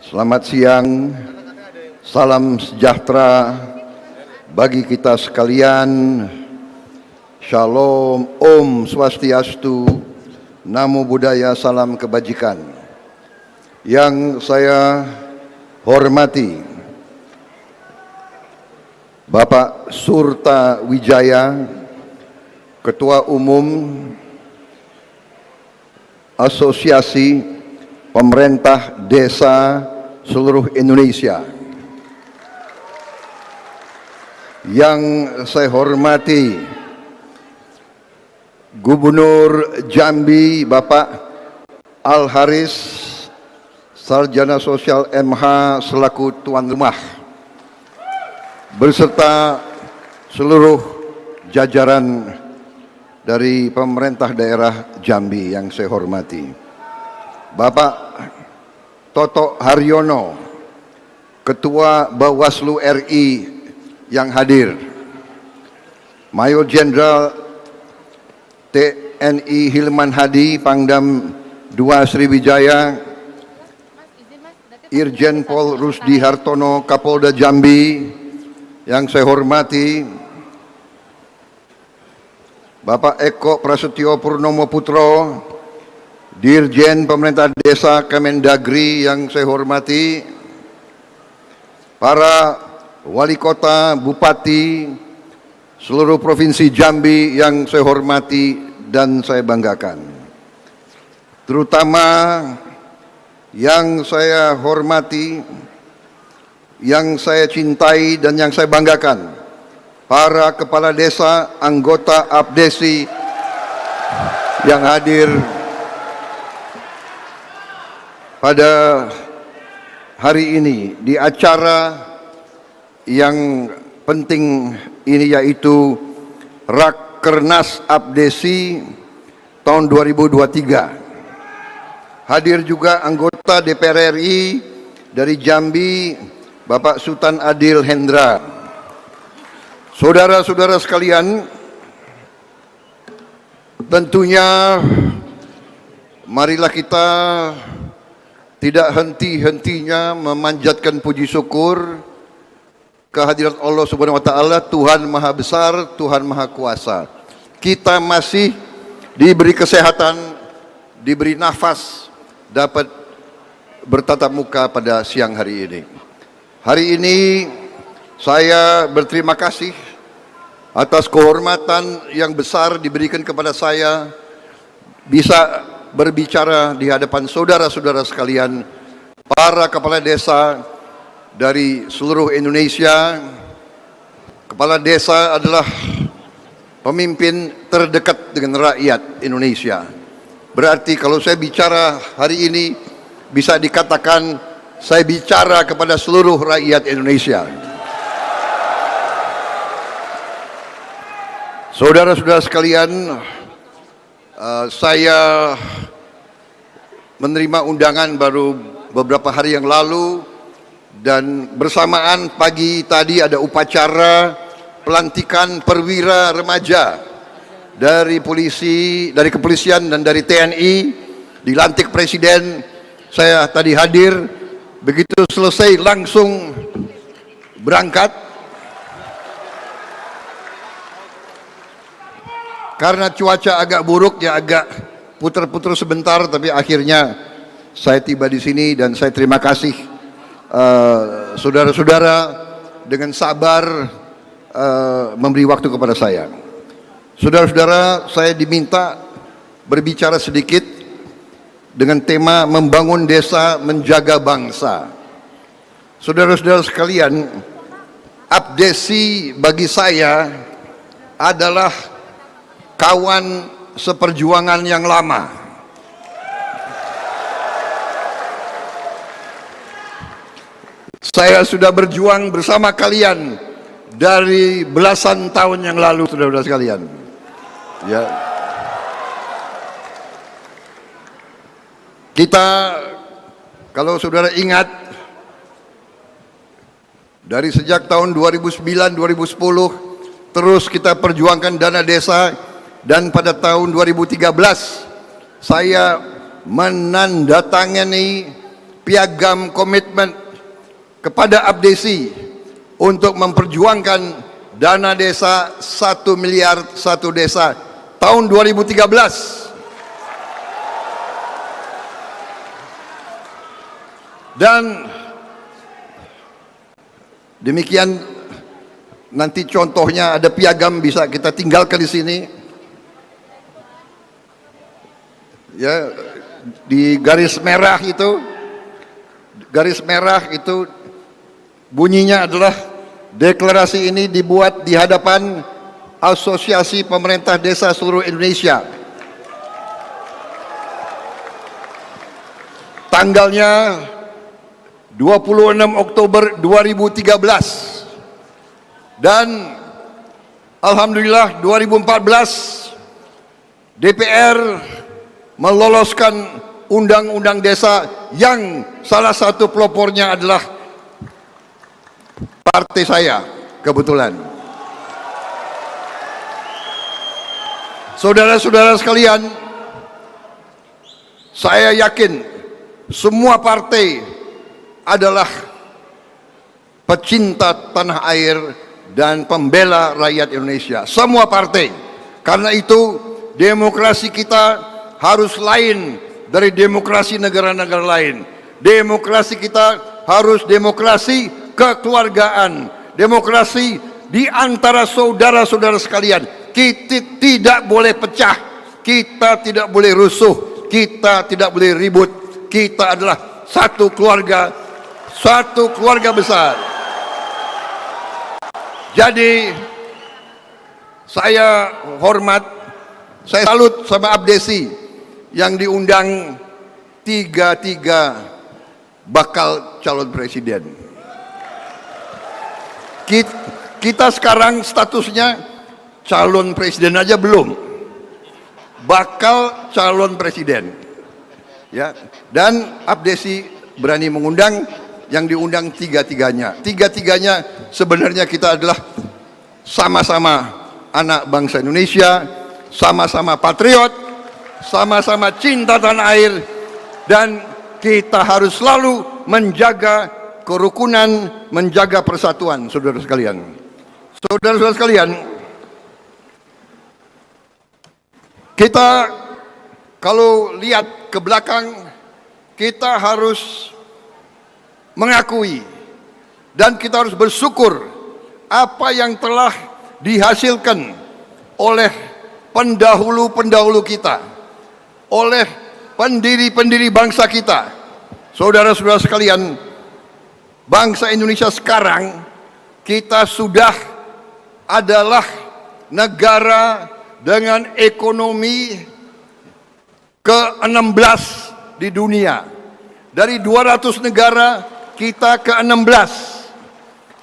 Selamat siang, salam sejahtera bagi kita sekalian. Shalom, Om Swastiastu, Namo Buddhaya, salam kebajikan. Yang saya hormati Bapak Surta Wijaya, Ketua Umum Asosiasi Pemerintah Desa seluruh Indonesia. Yang saya hormati Gubernur Jambi Bapak Al Haris, Sarjana Sosial MH selaku tuan rumah, beserta seluruh jajaran dari pemerintah daerah Jambi yang saya hormati. Bapak Toto Haryono, Ketua Bawaslu RI yang hadir, Mayor Jenderal TNI Hilman Hadi, Pangdam 2 Sriwijaya, Irjen Pol Rusdi Hartono, Kapolda Jambi yang saya hormati, Bapak Eko Prasetyo Purnomo Putro, Dirjen Pemerintah Desa Kemendagri yang saya hormati, para wali kota, bupati, seluruh provinsi Jambi yang saya hormati dan saya banggakan. Terutama yang saya hormati, yang saya cintai dan yang saya banggakan, para kepala desa, anggota APDESI yang hadir pada hari ini di acara yang penting ini, yaitu Rakernas APDESI tahun 2023. Hadir juga anggota DPR RI dari Jambi, Bapak Sultan Adil Hendra. Saudara-saudara sekalian, tentunya marilah kita tidak henti-hentinya memanjatkan puji syukur kehadirat Allah Subhanahu wa taala, Tuhan Maha Besar, Tuhan Maha Kuasa. Kita masih diberi kesehatan, diberi nafas, dapat bertatap muka pada siang hari ini. Hari ini saya berterima kasih atas kehormatan yang besar diberikan kepada saya bisa berbicara di hadapan saudara-saudara sekalian, para kepala desa dari seluruh Indonesia. Kepala desa adalah pemimpin terdekat dengan rakyat Indonesia. Berarti kalau saya bicara hari ini, bisa dikatakan saya bicara kepada seluruh rakyat Indonesia. Saudara-saudara sekalian, saya menerima undangan baru beberapa hari yang lalu, dan bersamaan pagi tadi ada upacara pelantikan perwira remaja dari polisi, dari kepolisian dan dari TNI, dilantik Presiden. Saya tadi hadir, begitu selesai langsung berangkat. Karena cuaca agak buruk, ya agak putar-putar sebentar, tapi akhirnya saya tiba di sini dan saya terima kasih saudara-saudara dengan sabar memberi waktu kepada saya. Saudara-saudara, saya diminta berbicara sedikit dengan tema membangun desa, menjaga bangsa. Saudara-saudara sekalian, APDESI bagi saya adalah kawan seperjuangan yang lama. Saya sudah berjuang bersama kalian dari belasan tahun yang lalu, saudara-saudara sekalian. Ya. Kita, kalau saudara ingat, dari sejak tahun 2009-2010 terus kita perjuangkan dana desa. Dan pada tahun 2013 saya menandatangani piagam komitmen kepada Abdesi untuk memperjuangkan dana desa 1 miliar satu desa tahun 2013. Dan demikian, nanti contohnya ada piagam bisa kita tinggalkan di sini. Ya, di garis merah itu bunyinya adalah deklarasi ini dibuat di hadapan Asosiasi Pemerintah Desa seluruh Indonesia. Tanggalnya 26 Oktober 2013. Dan alhamdulillah 2014 DPR meloloskan undang-undang desa yang salah satu pelopornya adalah partai saya kebetulan. Saudara-saudara sekalian, saya yakin semua partai adalah pecinta tanah air dan pembela rakyat Indonesia. Semua partai. Karena itu demokrasi kita harus lain dari demokrasi negara-negara lain. Demokrasi kita harus demokrasi kekeluargaan, demokrasi di antara saudara-saudara sekalian. Kita tidak boleh pecah, kita tidak boleh rusuh, kita tidak boleh ribut. Kita adalah satu keluarga besar. Jadi saya hormat, saya salut sama Abdesi yang diundang 33 bakal calon presiden. Kita sekarang statusnya calon presiden aja belum, bakal calon presiden, ya. Dan Abdesi berani mengundang, yang diundang tiga-tiganya sebenarnya kita adalah sama-sama anak bangsa Indonesia, sama-sama patriot, sama-sama cinta tanah air, dan kita harus selalu menjaga kerukunan, menjaga persatuan. Saudara sekalian, kita kalau lihat ke belakang, kita harus mengakui dan kita harus bersyukur apa yang telah dihasilkan oleh pendahulu-pendahulu kita, oleh pendiri-pendiri bangsa kita. Saudara-saudara sekalian, bangsa Indonesia sekarang kita sudah adalah negara dengan ekonomi ke-16 di dunia. Dari 200 negara kita ke-16,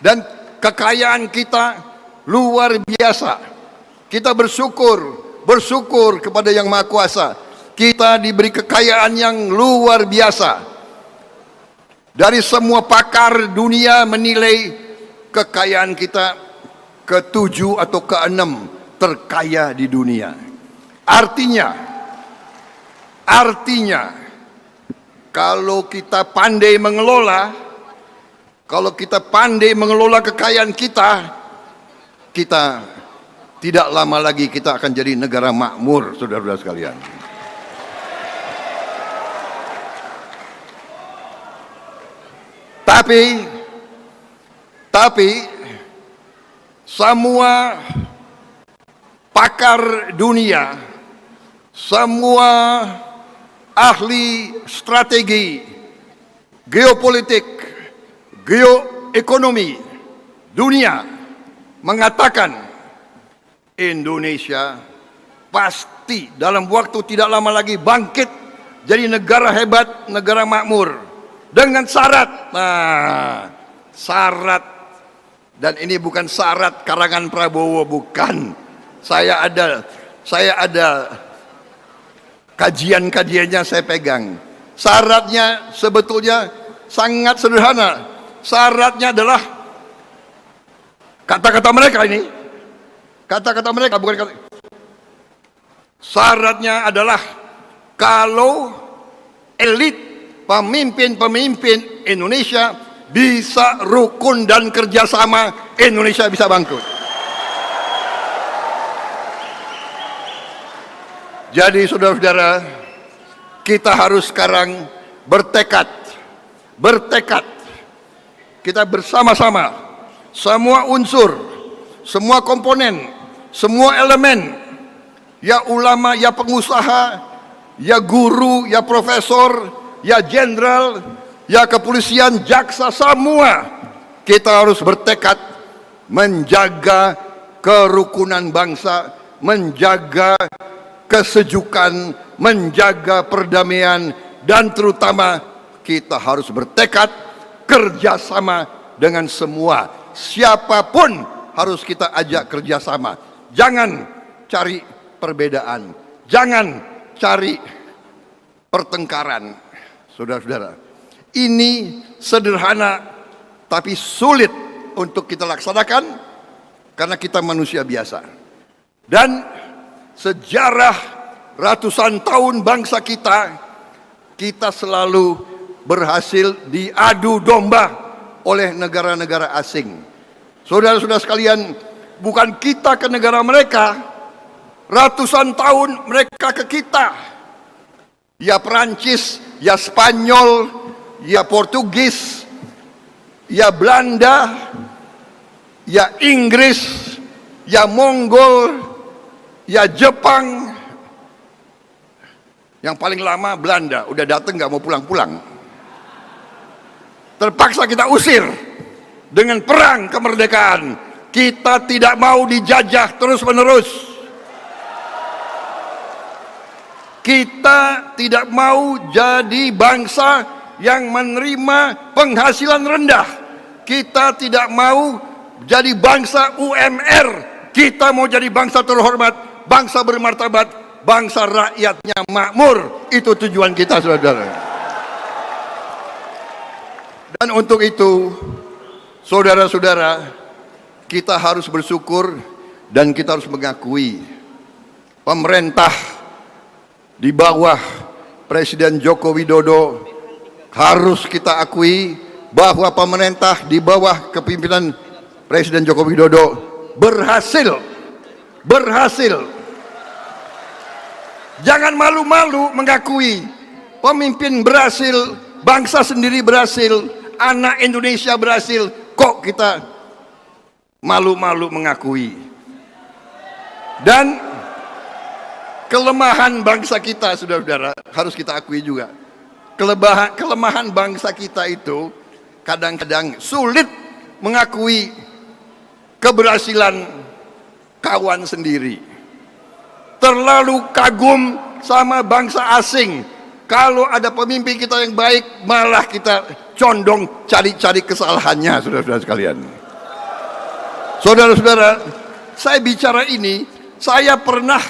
dan kekayaan kita luar biasa. Kita bersyukur kepada Yang Maha Kuasa. Kita diberi kekayaan yang luar biasa. Dari semua pakar dunia menilai kekayaan kita ke-7 atau ke-6 terkaya di dunia. Artinya kalau kita pandai mengelola kekayaan kita tidak lama lagi kita akan jadi negara makmur, saudara-saudara sekalian. Tapi semua pakar dunia, semua ahli strategi, geopolitik, geoekonomi dunia mengatakan Indonesia pasti dalam waktu tidak lama lagi bangkit jadi negara hebat, negara makmur, dengan syarat. Nah, syarat, dan ini bukan syarat karangan Prabowo, bukan. Saya ada kajian-kajiannya, saya pegang. Syaratnya sebetulnya sangat sederhana. Syaratnya adalah kata-kata mereka ini. Kata-kata mereka bukan kata. Syaratnya adalah kalau elit pemimpin-pemimpin Indonesia bisa rukun dan kerjasama, Indonesia bisa bangkrut. Jadi saudara-saudara, kita harus sekarang bertekad, kita bersama-sama, semua unsur, semua komponen, semua elemen, ya ulama, ya pengusaha, ya guru, ya profesor, ya jenderal, ya kepolisian, jaksa, semua kita harus bertekad menjaga kerukunan bangsa, menjaga kesejukan, menjaga perdamaian, dan terutama kita harus bertekad kerjasama dengan semua. Siapapun harus kita ajak kerjasama. Jangan cari perbedaan, jangan cari pertengkaran. Saudara-saudara, ini sederhana tapi sulit untuk kita laksanakan karena kita manusia biasa. Dan sejarah ratusan tahun bangsa kita selalu berhasil diadu domba oleh negara-negara asing. Saudara-saudara sekalian, bukan kita ke negara mereka, ratusan tahun mereka ke kita. Ya Perancis, ya Spanyol, ya Portugis, ya Belanda, ya Inggris, ya Mongol, ya Jepang. Yang paling lama Belanda, udah datang nggak mau pulang-pulang. Terpaksa kita usir dengan perang kemerdekaan. Kita tidak mau dijajah terus-menerus. Kita tidak mau jadi bangsa yang menerima penghasilan rendah. Kita tidak mau jadi bangsa UMR. Kita mau jadi bangsa terhormat, bangsa bermartabat, bangsa rakyatnya makmur. Itu tujuan kita, saudara. Dan untuk itu, saudara-saudara, kita harus bersyukur dan kita harus mengakui pemerintah di bawah Presiden Joko Widodo, harus kita akui bahwa pemerintah di bawah kepemimpinan Presiden Joko Widodo berhasil. Jangan malu-malu mengakui pemimpin berhasil, bangsa sendiri berhasil, anak Indonesia berhasil. Kok kita malu-malu mengakui? Dan kelemahan bangsa kita, saudara-saudara, harus kita akui juga. Kelemahan bangsa kita itu kadang-kadang sulit mengakui keberhasilan kawan sendiri. Terlalu kagum sama bangsa asing. Kalau ada pemimpin kita yang baik, malah kita condong cari-cari kesalahannya, saudara-saudara sekalian. Saudara-saudara, saya bicara ini, saya pernah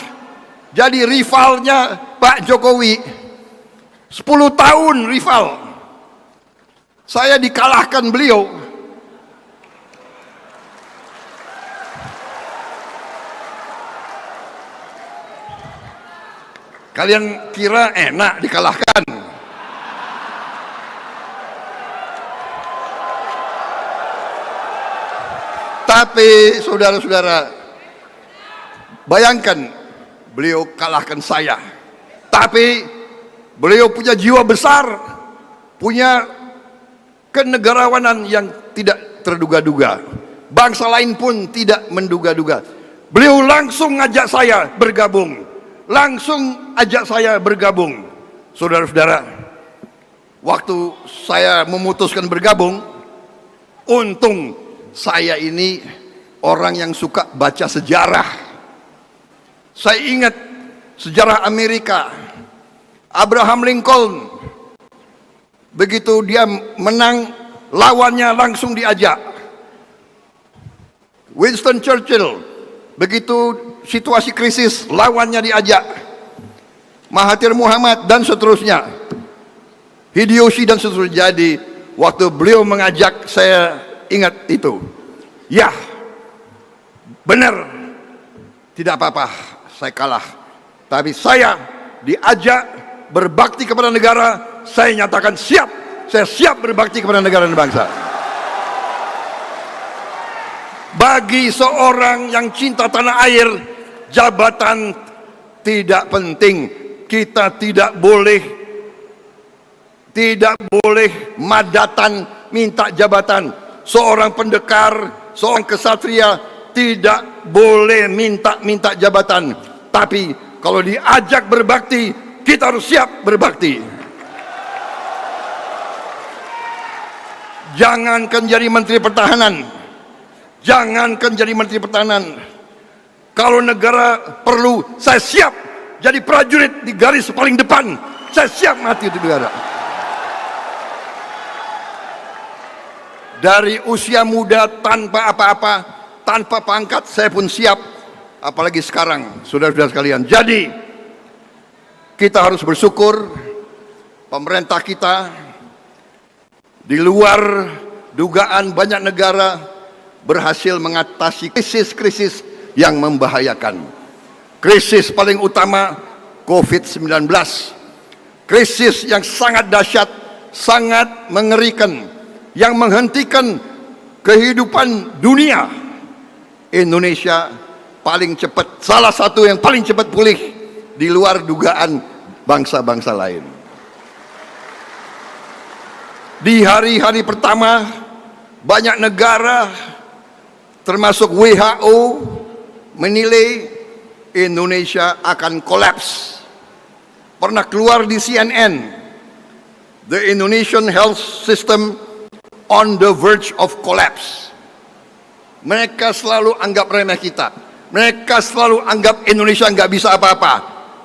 jadi rivalnya Pak Jokowi. 10 tahun rival. Saya dikalahkan beliau. Kalian kira enak dikalahkan? Tapi saudara-saudara, bayangkan beliau kalahkan saya. Tapi beliau punya jiwa besar, punya kenegarawanan yang tidak terduga-duga. Bangsa lain pun tidak menduga-duga. Beliau langsung ngajak saya bergabung. Saudara-saudara, waktu saya memutuskan bergabung, untung saya ini orang yang suka baca sejarah. Saya ingat sejarah Amerika. Abraham Lincoln, begitu dia menang, lawannya langsung diajak. Winston Churchill, begitu situasi krisis, lawannya diajak. Mahathir Muhammad dan seterusnya, Hideyoshi dan seterusnya. Jadi waktu beliau mengajak, saya ingat itu. Ya, benar, tidak apa-apa, saya kalah. Tapi saya diajak berbakti kepada negara, saya nyatakan siap. Saya siap berbakti kepada negara dan bangsa. Bagi seorang yang cinta tanah air, jabatan tidak penting. Kita tidak boleh madatan minta jabatan. Seorang pendekar, seorang kesatria tidak boleh minta jabatan. Tapi kalau diajak berbakti, kita harus siap berbakti. Jangankan jadi menteri pertahanan, jangankan jadi menteri pertahanan, kalau negara perlu, saya siap jadi prajurit di garis paling depan. Saya siap mati untuk negara. Dari usia muda tanpa apa-apa, tanpa pangkat, saya pun siap. Apalagi sekarang, saudara-saudara sekalian. Jadi kita harus bersyukur pemerintah kita di luar dugaan banyak negara berhasil mengatasi krisis-krisis yang membahayakan. Krisis paling utama COVID-19. Krisis yang sangat dahsyat, sangat mengerikan, yang menghentikan kehidupan dunia. Indonesia paling cepat, salah satu yang paling cepat pulih di luar dugaan bangsa-bangsa lain. Di hari-hari pertama, banyak negara termasuk WHO menilai Indonesia akan kolaps. Pernah keluar di CNN, the Indonesian health system on the verge of collapse. Mereka selalu anggap remeh kita. Mereka selalu anggap Indonesia nggak bisa apa-apa.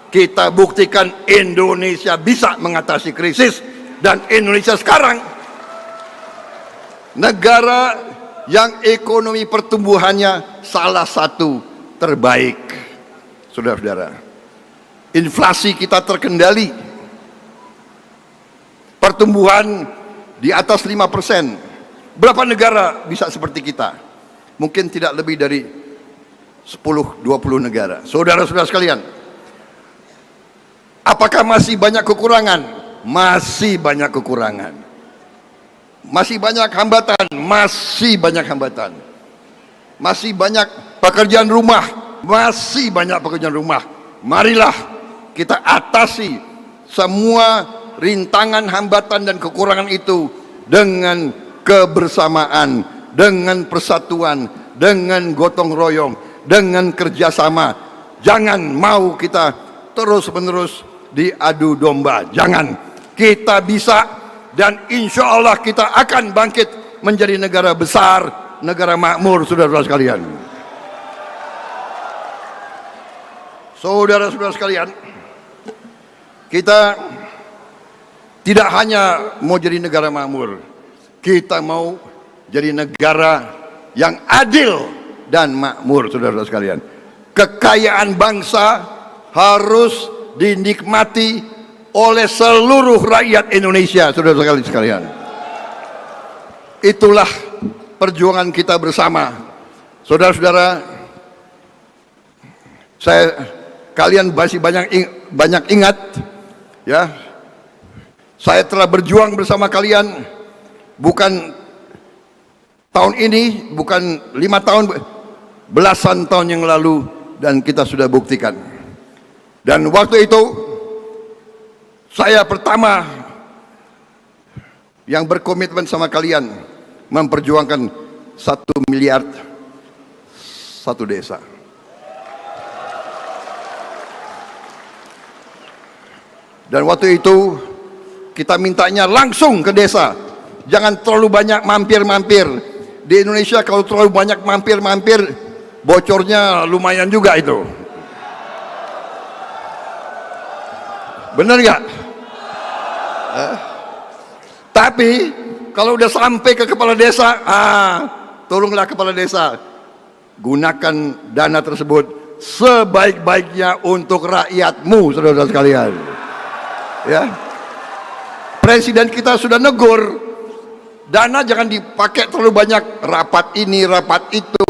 Kita buktikan Indonesia bisa mengatasi krisis. Dan Indonesia sekarang negara yang ekonomi pertumbuhannya salah satu terbaik. Saudara-saudara, inflasi kita terkendali, pertumbuhan di atas 5%. Berapa negara bisa seperti kita? Mungkin tidak lebih dari 10-20 negara. Saudara-saudara sekalian, apakah masih banyak kekurangan? Masih banyak kekurangan. Masih banyak hambatan, masih banyak hambatan. Masih banyak pekerjaan rumah, masih banyak pekerjaan rumah. Marilah kita atasi semua rintangan, hambatan dan kekurangan itu dengan kebersamaan, dengan persatuan, dengan gotong royong, dengan kerjasama. Jangan mau kita terus-menerus diadu domba. Jangan. Kita bisa, dan insya Allah kita akan bangkit menjadi negara besar, negara makmur, saudara-saudara sekalian. Saudara-saudara sekalian, kita tidak hanya mau jadi negara makmur, kita mau jadi negara yang adil dan makmur, saudara-saudara sekalian. Kekayaan bangsa harus dinikmati oleh seluruh rakyat Indonesia, saudara-saudara sekalian. Itulah perjuangan kita bersama. Saudara-saudara, kalian masih banyak ingat, ya, saya telah berjuang bersama kalian bukan tahun ini, bukan 5 tahun, belasan tahun yang lalu, dan kita sudah buktikan. Dan waktu itu saya pertama yang berkomitmen sama kalian memperjuangkan 1 miliar satu desa. Dan waktu itu kita mintanya langsung ke desa. Jangan terlalu banyak mampir-mampir. Di Indonesia kalau terlalu banyak mampir-mampir, bocornya lumayan juga itu. Benar nggak? Tapi kalau udah sampai ke kepala desa, tolonglah kepala desa, gunakan dana tersebut sebaik-baiknya untuk rakyatmu, saudara-saudara sekalian. Ya, Presiden kita sudah negur, dana jangan dipakai terlalu banyak, rapat ini, rapat itu,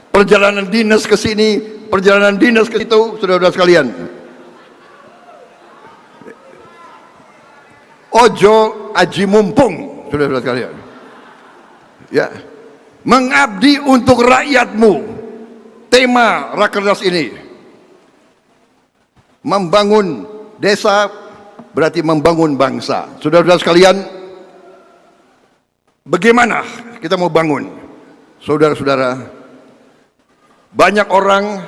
perjalanan dinas ke sini, perjalanan dinas ke situ, saudara-saudara sekalian. ojo aji mumpung, saudara-saudara sekalian. Ya, mengabdi untuk rakyatmu. Tema Rakernas ini, membangun desa berarti membangun bangsa. Saudara-saudara sekalian, bagaimana kita mau bangun? Saudara-saudara, banyak orang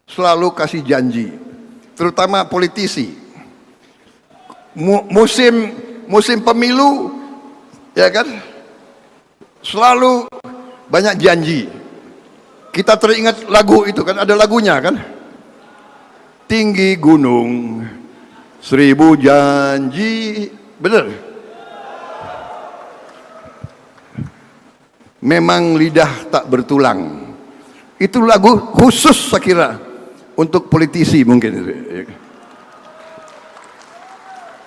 selalu kasih janji, terutama politisi. Musim pemilu, ya kan, selalu banyak janji. Kita teringat lagu itu kan, ada lagunya kan, tinggi gunung 1000 janji, bener. Memang lidah tak bertulang. Itu lagu khusus saya kira untuk politisi mungkin.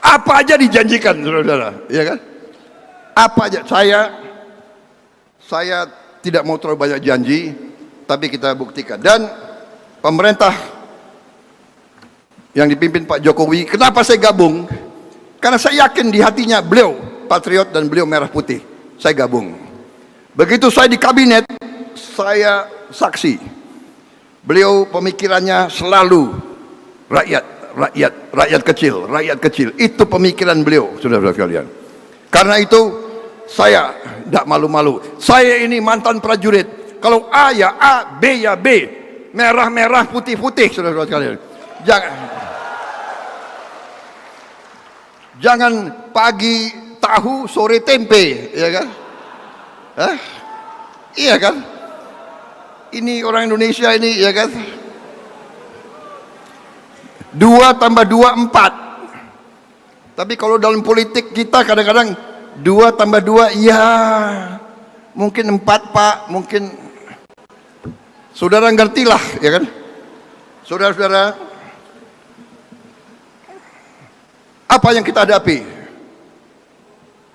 Apa aja dijanjikan, saudara-saudara, ya kan? Apa aja. Saya tidak mau terlalu banyak janji, tapi kita buktikan. Dan pemerintah yang dipimpin Pak Jokowi, kenapa saya gabung? Karena saya yakin di hatinya beliau patriot dan beliau merah putih. Saya gabung. Begitu saya di kabinet, saya saksi. Beliau pemikirannya selalu rakyat kecil. Itu pemikiran beliau, saudara-saudara sekalian. Karena itu saya tidak malu-malu. Saya ini mantan prajurit. Kalau A ya A, B ya B, merah-merah, putih-putih, saudara-saudara sekalian. Jangan pagi tahu, sore tempe, ya kan? Hah? Iya kan? Ini orang Indonesia ini, ya kan? 2 tambah 2 4. Tapi kalau dalam politik kita kadang-kadang 2 tambah 2 ya mungkin 4 Pak, mungkin saudara ngertilah, ya kan? Saudara-saudara, apa yang kita hadapi?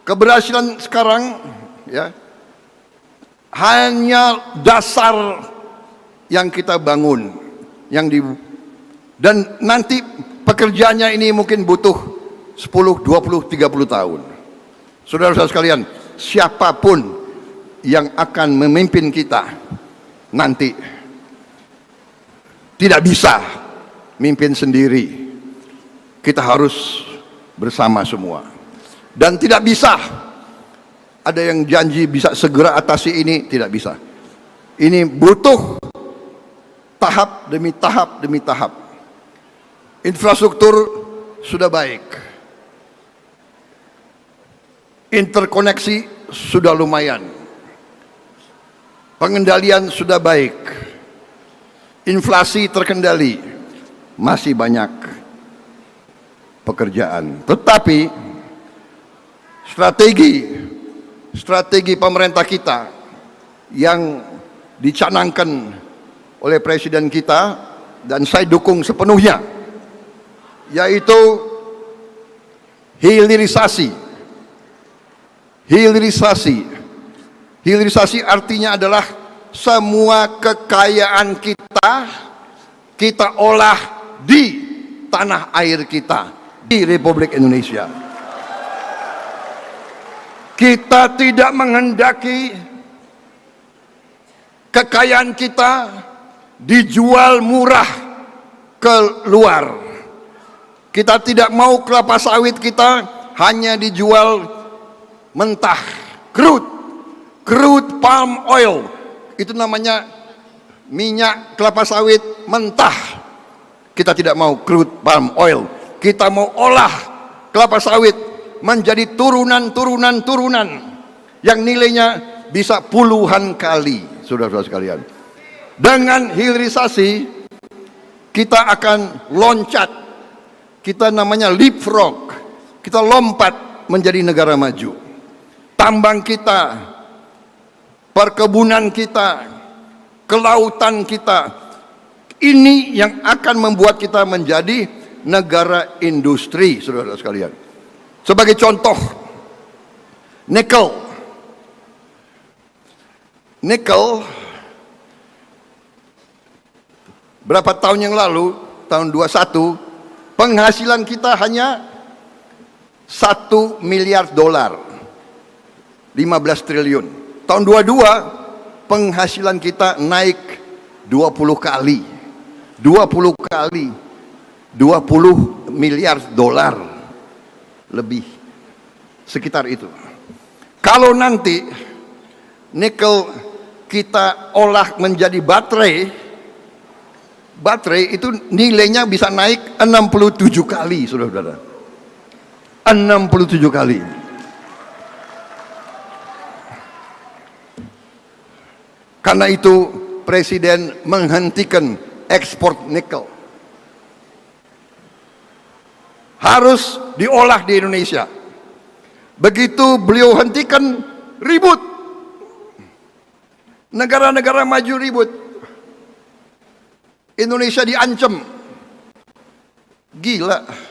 Keberhasilan sekarang, ya, hanya dasar yang kita bangun, dan nanti pekerjaannya ini mungkin butuh 10, 20, 30 tahun. Saudara-saudara sekalian, siapapun yang akan memimpin kita nanti tidak bisa mimpin sendiri. Kita harus bersama semua. Dan tidak bisa ada yang janji bisa segera atasi ini, tidak bisa. Ini butuh tahap demi tahap demi tahap. Infrastruktur sudah baik, interkoneksi sudah lumayan, pengendalian sudah baik, inflasi terkendali, masih banyak pekerjaan. Tetapi strategi pemerintah kita yang dicanangkan oleh presiden kita dan saya dukung sepenuhnya, yaitu hilirisasi. Hilirisasi artinya adalah semua kekayaan kita olah di tanah air kita, di Republik Indonesia. Kita tidak menghendaki kekayaan kita dijual murah ke luar. Kita tidak mau kelapa sawit kita hanya dijual mentah, crude palm oil, itu namanya minyak kelapa sawit mentah. Kita tidak mau crude palm oil, kita mau olah kelapa sawit menjadi turunan yang nilainya bisa puluhan kali, saudara-saudara sekalian. Dengan hilirisasi kita akan loncat, kita namanya leapfrog, kita lompat menjadi negara maju. Tambang kita, perkebunan kita, kelautan kita, ini yang akan membuat kita menjadi negara industri, saudara-saudara sekalian. Sebagai contoh, nikel berapa tahun yang lalu, tahun 21, penghasilan kita hanya 1 miliar dolar, 15 triliun. Tahun 22 penghasilan kita naik 20 kali, 20 kali, 20 miliar dolar lebih, sekitar itu. Kalau nanti nikel kita olah menjadi baterai itu nilainya bisa naik 67 kali, saudara-saudara. 67 kali. Karena itu Presiden menghentikan ekspor nikel. Harus diolah di Indonesia. Begitu beliau hentikan, ribut. Negara-negara maju ribut. Indonesia diancam. Gila.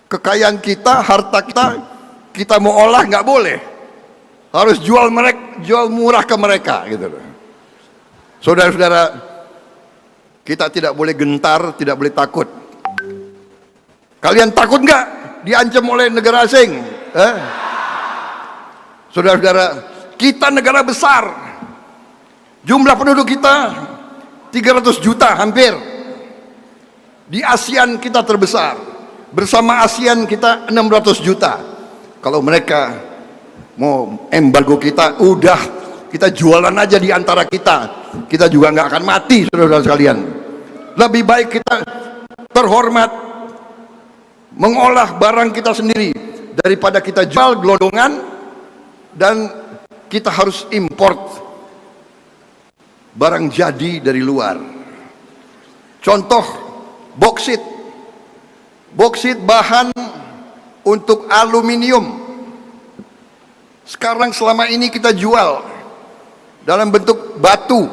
Kekayaan kita, harta kita mau olah nggak boleh. Harus jual murah ke mereka, gitu. Saudara-saudara, kita tidak boleh gentar, tidak boleh takut. Kalian takut nggak diancam oleh negara asing? Saudara-saudara, kita negara besar. Jumlah penduduk kita 300 juta hampir. Di ASEAN kita terbesar. Bersama ASEAN kita 600 juta. Kalau mereka mau embargo kita, udah kita jualan aja di antara kita. Kita juga nggak akan mati, saudara-saudara sekalian. Lebih baik kita terhormat mengolah barang kita sendiri daripada kita jual gelondongan dan kita harus import barang jadi dari luar. Contoh boksit. Boksit bahan untuk aluminium. Sekarang selama ini kita jual dalam bentuk batu.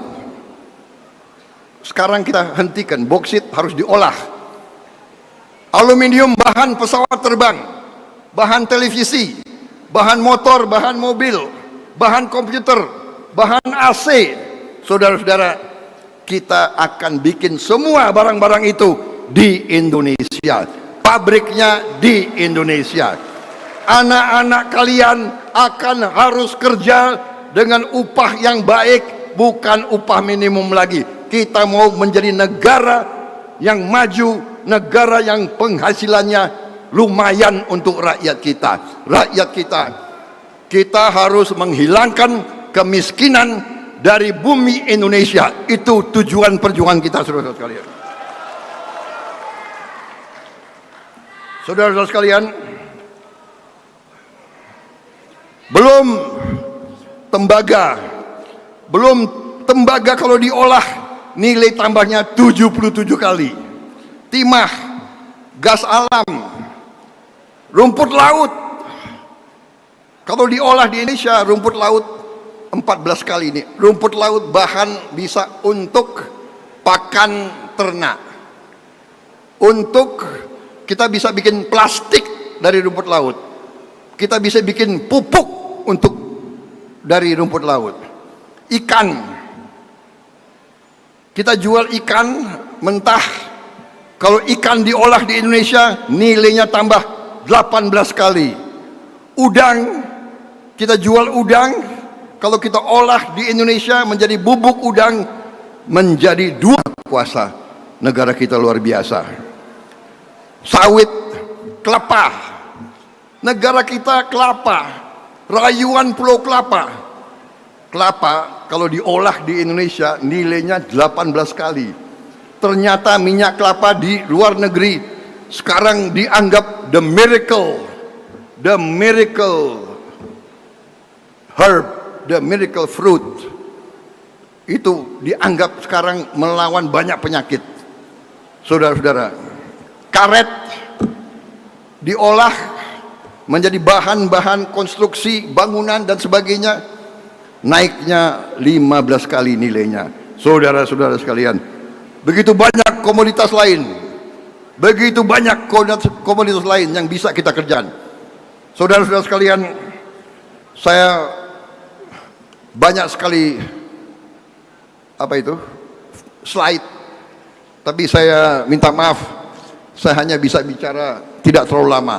Sekarang kita hentikan, boksit harus diolah. Aluminium bahan pesawat terbang, bahan televisi, bahan motor, bahan mobil, bahan komputer, bahan AC. Saudara-saudara, kita akan bikin semua barang-barang itu di Indonesia. Pabriknya di Indonesia. Anak-anak kalian akan harus kerja dengan upah yang baik, bukan upah minimum lagi. Kita mau menjadi negara yang maju, negara yang penghasilannya lumayan untuk rakyat kita. Kita harus menghilangkan kemiskinan dari bumi Indonesia. Itu tujuan perjuangan kita, saudara-saudara sekalian. Saudara-saudara sekalian, belum tembaga kalau diolah nilai tambahnya 77 kali. Timah, gas alam, rumput laut. Kalau diolah di Indonesia, rumput laut 14 kali ini. Rumput laut bahan bisa untuk pakan ternak. Kita bisa bikin plastik dari rumput laut. Kita bisa bikin pupuk dari rumput laut. Ikan. Kita jual ikan mentah. Kalau ikan diolah di Indonesia, nilainya tambah 18 kali. Udang, kita jual udang. Kalau kita olah di Indonesia menjadi bubuk udang, menjadi 2 kuasa negara kita luar biasa. Sawit, kelapa, negara kita kelapa, rayuan pulau kelapa. Kelapa kalau diolah di Indonesia nilainya 18 kali. Ternyata minyak kelapa di luar negeri sekarang dianggap the miracle herb, the miracle fruit. Itu dianggap sekarang melawan banyak penyakit. Saudara-saudara, karet diolah menjadi bahan-bahan konstruksi bangunan dan sebagainya, naiknya 15 kali nilainya. Saudara-saudara sekalian, begitu banyak komoditas lain, yang bisa kita kerjakan. Saudara-saudara sekalian, saya banyak sekali slide, tapi saya minta maaf, saya hanya bisa bicara tidak terlalu lama.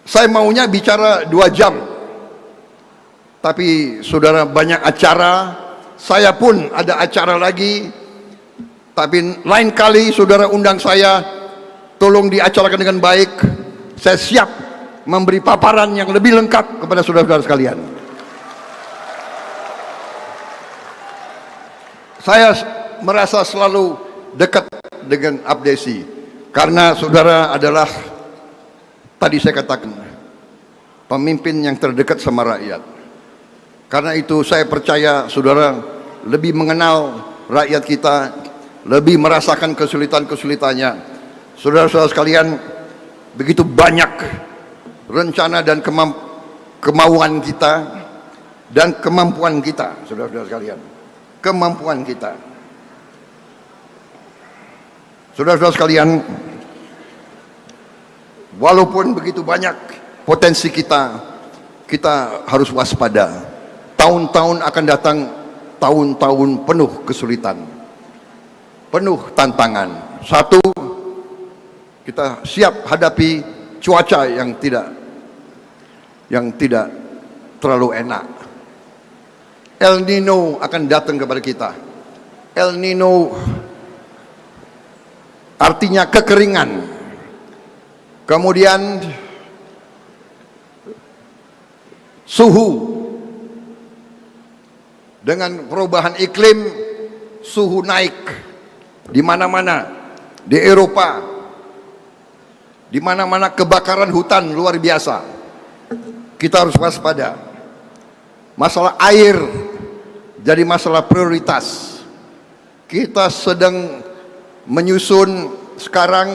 Saya maunya bicara 2 jam, tapi saudara banyak acara, saya pun ada acara lagi. Tapi lain kali saudara undang saya, tolong diacarakan dengan baik. Saya siap memberi paparan yang lebih lengkap kepada saudara-saudara sekalian. Saya merasa selalu dekat dengan Abdesi karena saudara adalah, tadi saya katakan, pemimpin yang terdekat sama rakyat. Karena itu saya percaya saudara lebih mengenal rakyat kita, lebih merasakan kesulitan-kesulitannya. Saudara-saudara sekalian, begitu banyak rencana dan kemauan kita dan kemampuan kita, saudara-saudara sekalian. Kemampuan kita. Saudara-saudara sekalian, walaupun begitu banyak potensi kita, kita harus waspada. Tahun-tahun akan datang, tahun-tahun penuh kesulitan, penuh tantangan. Satu, kita siap hadapi cuaca yang tidak terlalu enak. El Nino akan datang kepada kita. El Nino artinya kekeringan. Kemudian suhu, dengan perubahan iklim, suhu naik di mana-mana, di Eropa, di mana-mana kebakaran hutan luar biasa. Kita harus waspada. Masalah air jadi masalah prioritas. Kita sedang menyusun sekarang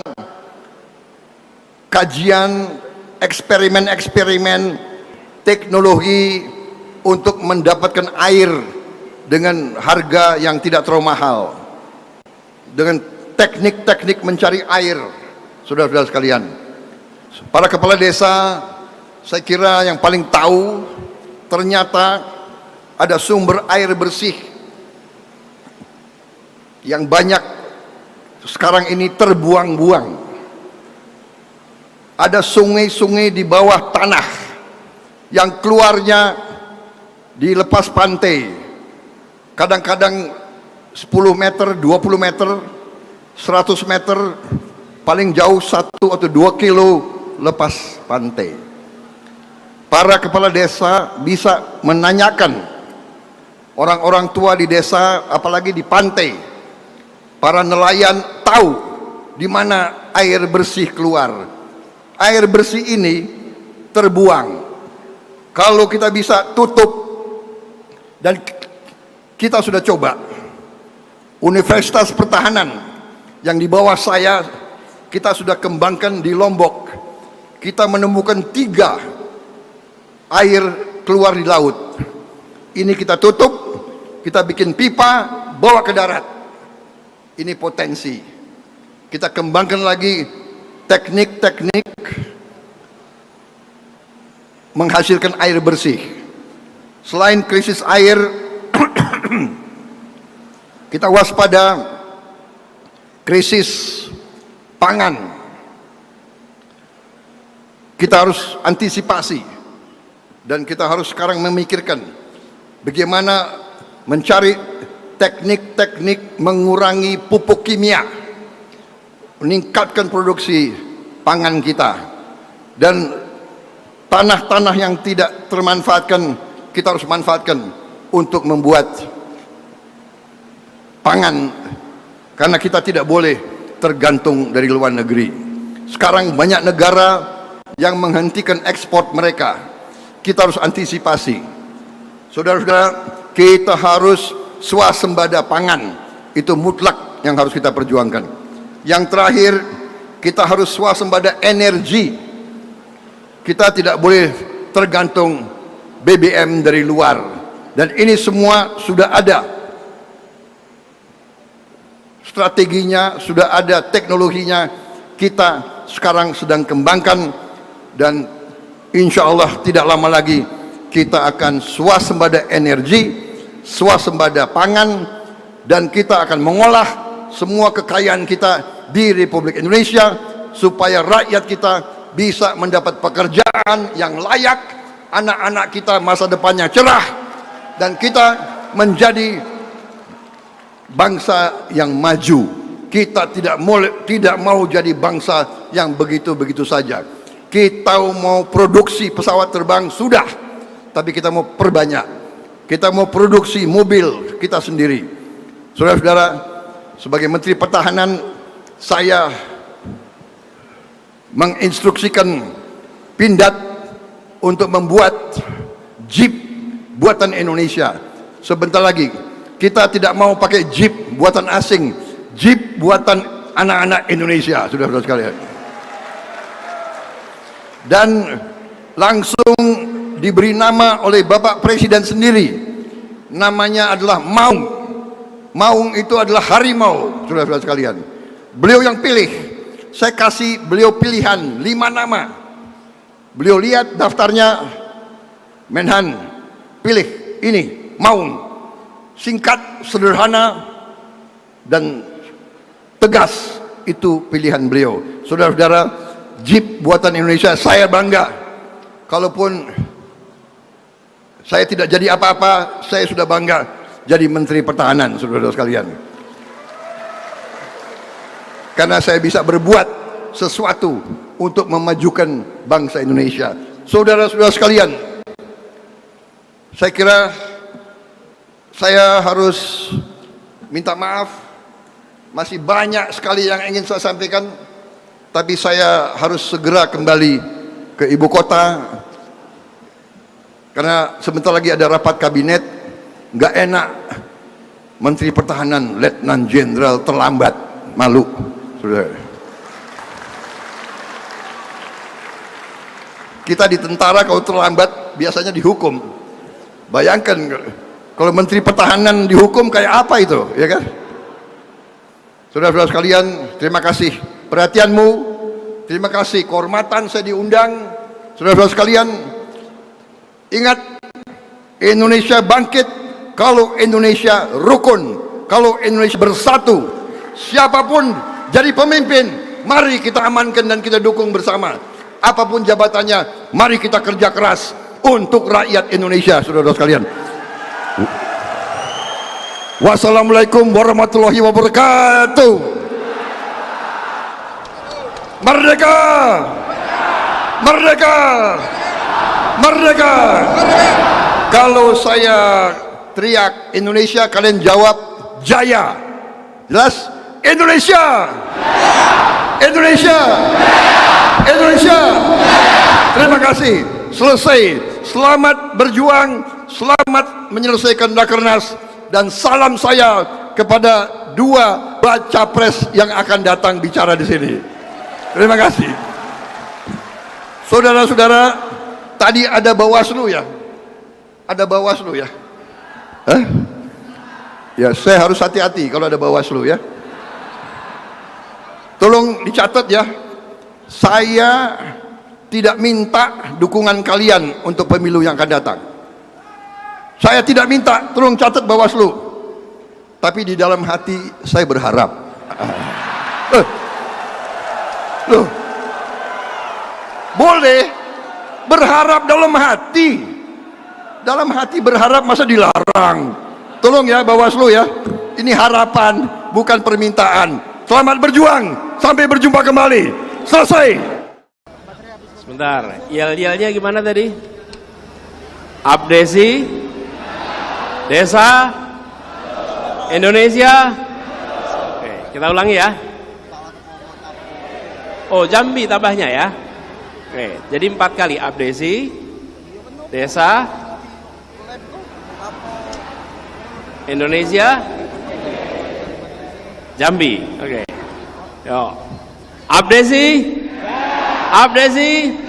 kajian, eksperimen-eksperimen teknologi untuk mendapatkan air dengan harga yang tidak terlalu mahal, dengan teknik-teknik mencari air. Saudara-saudara sekalian, para kepala desa, saya kira yang paling tahu, ternyata ada sumber air bersih yang banyak sekarang ini terbuang-buang. Ada sungai-sungai di bawah tanah yang keluarnya di lepas pantai, kadang-kadang 10 meter, 20 meter, 100 meter, paling jauh 1 atau 2 kilo lepas pantai. Para kepala desa bisa menanyakan orang-orang tua di desa, apalagi di pantai. Para nelayan tahu di mana air bersih keluar. Air bersih ini terbuang. Kalau kita bisa tutup, dan kita sudah coba, Universitas Pertahanan yang di bawah saya, kita sudah kembangkan di Lombok. Kita menemukan 3 air keluar di laut. Ini kita tutup, kita bikin pipa, bawa ke darat. Ini potensi. Kita kembangkan lagi teknik-teknik menghasilkan air bersih. Selain krisis air, kita waspada krisis pangan. Kita harus antisipasi, dan kita harus sekarang memikirkan bagaimana mencari teknik-teknik mengurangi pupuk kimia, meningkatkan produksi pangan kita. Dan tanah-tanah yang tidak termanfaatkan, kita harus manfaatkan untuk membuat pangan, karena kita tidak boleh tergantung dari luar negeri. Sekarang banyak negara yang menghentikan ekspor mereka. Kita harus antisipasi. Saudara-saudara, kita harus swasembada pangan. Itu mutlak yang harus kita perjuangkan. Yang terakhir, kita harus swasembada energi. Kita tidak boleh tergantung BBM dari luar. Dan ini semua sudah ada strateginya, sudah ada teknologinya. Kita sekarang sedang kembangkan, dan insya Allah tidak lama lagi kita akan swasembada energi, swasembada pangan, dan kita akan mengolah semua kekayaan kita di Republik Indonesia supaya rakyat kita bisa mendapat pekerjaan yang layak, anak-anak kita masa depannya cerah, dan kita menjadi bangsa yang maju. Kita tidak mau jadi bangsa yang begitu-begitu saja. Kita mau produksi pesawat terbang sudah, tapi kita mau perbanyak. Kita mau produksi mobil kita sendiri. Saudara-saudara, sebagai Menteri Pertahanan, saya menginstruksikan Pindad untuk membuat Jeep buatan Indonesia. Sebentar lagi kita tidak mau pakai Jeep buatan asing, Jeep buatan anak-anak Indonesia, saudara-saudara sekalian. Dan langsung diberi nama oleh Bapak Presiden sendiri. Namanya adalah Maung. Maung itu adalah harimau, saudara-saudara sekalian. Beliau yang pilih. Saya kasih beliau pilihan 5 nama. Beliau lihat daftarnya, Menhan, pilih ini, Maung. Singkat, sederhana, dan tegas. Itu pilihan beliau. Saudara-saudara, Jeep buatan Indonesia, saya bangga. Kalaupun saya tidak jadi apa-apa, saya sudah bangga jadi Menteri Pertahanan, saudara-saudara sekalian. Karena saya bisa berbuat sesuatu untuk memajukan bangsa Indonesia. Saudara-saudara sekalian, saya kira saya harus minta maaf. Masih banyak sekali yang ingin saya sampaikan, tapi saya harus segera kembali ke ibu kota. Karena sebentar lagi ada rapat kabinet. Nggak enak Menteri Pertahanan Letnan Jenderal terlambat, malu, saudara. Kita di tentara kalau terlambat biasanya dihukum. Bayangkan kalau Menteri Pertahanan dihukum kayak apa itu, ya kan? Saudara-saudara sekalian, terima kasih perhatianmu, terima kasih kehormatan saya diundang. Saudara-saudara sekalian, ingat, Indonesia bangkit kalau Indonesia rukun, kalau Indonesia bersatu. Siapapun jadi pemimpin, mari kita amankan dan kita dukung bersama. Apapun jabatannya, mari kita kerja keras untuk rakyat Indonesia, saudara-saudara sekalian. Wassalamualaikum warahmatullahi wabarakatuh. Merdeka! Merdeka! Merdeka! Kalau saya teriak Indonesia, kalian jawab Jaya. Jelas? Indonesia! Indonesia! Indonesia! Terima kasih. Selesai. Selamat berjuang, selamat menyelesaikan Rakernas, dan salam saya kepada 2 baca pres yang akan datang bicara di sini. Terima kasih. Saudara-saudara, tadi ada Bawaslu ya? Ada Bawaslu ya? Hah? Ya, saya harus hati-hati kalau ada Bawaslu ya. Tolong dicatat ya. Saya tidak minta dukungan kalian untuk pemilu yang akan datang. Saya tidak minta, tolong catat Bawaslu. Tapi di dalam hati saya berharap. Loh, boleh berharap dalam hati. Dalam hati berharap, masa dilarang? Tolong ya Bawaslu ya. Ini harapan, bukan permintaan. Selamat berjuang, sampai berjumpa kembali. Selesai. Sebentar, yel-yelnya gimana tadi? Abdesi, desa, Indonesia. Oke, kita ulangi ya. Oh, Jambi tambahnya ya. Oke, jadi 4 kali. Abdesi, desa, Indonesia, Jambi. Oke. Yo. Abdesi, Abdesi,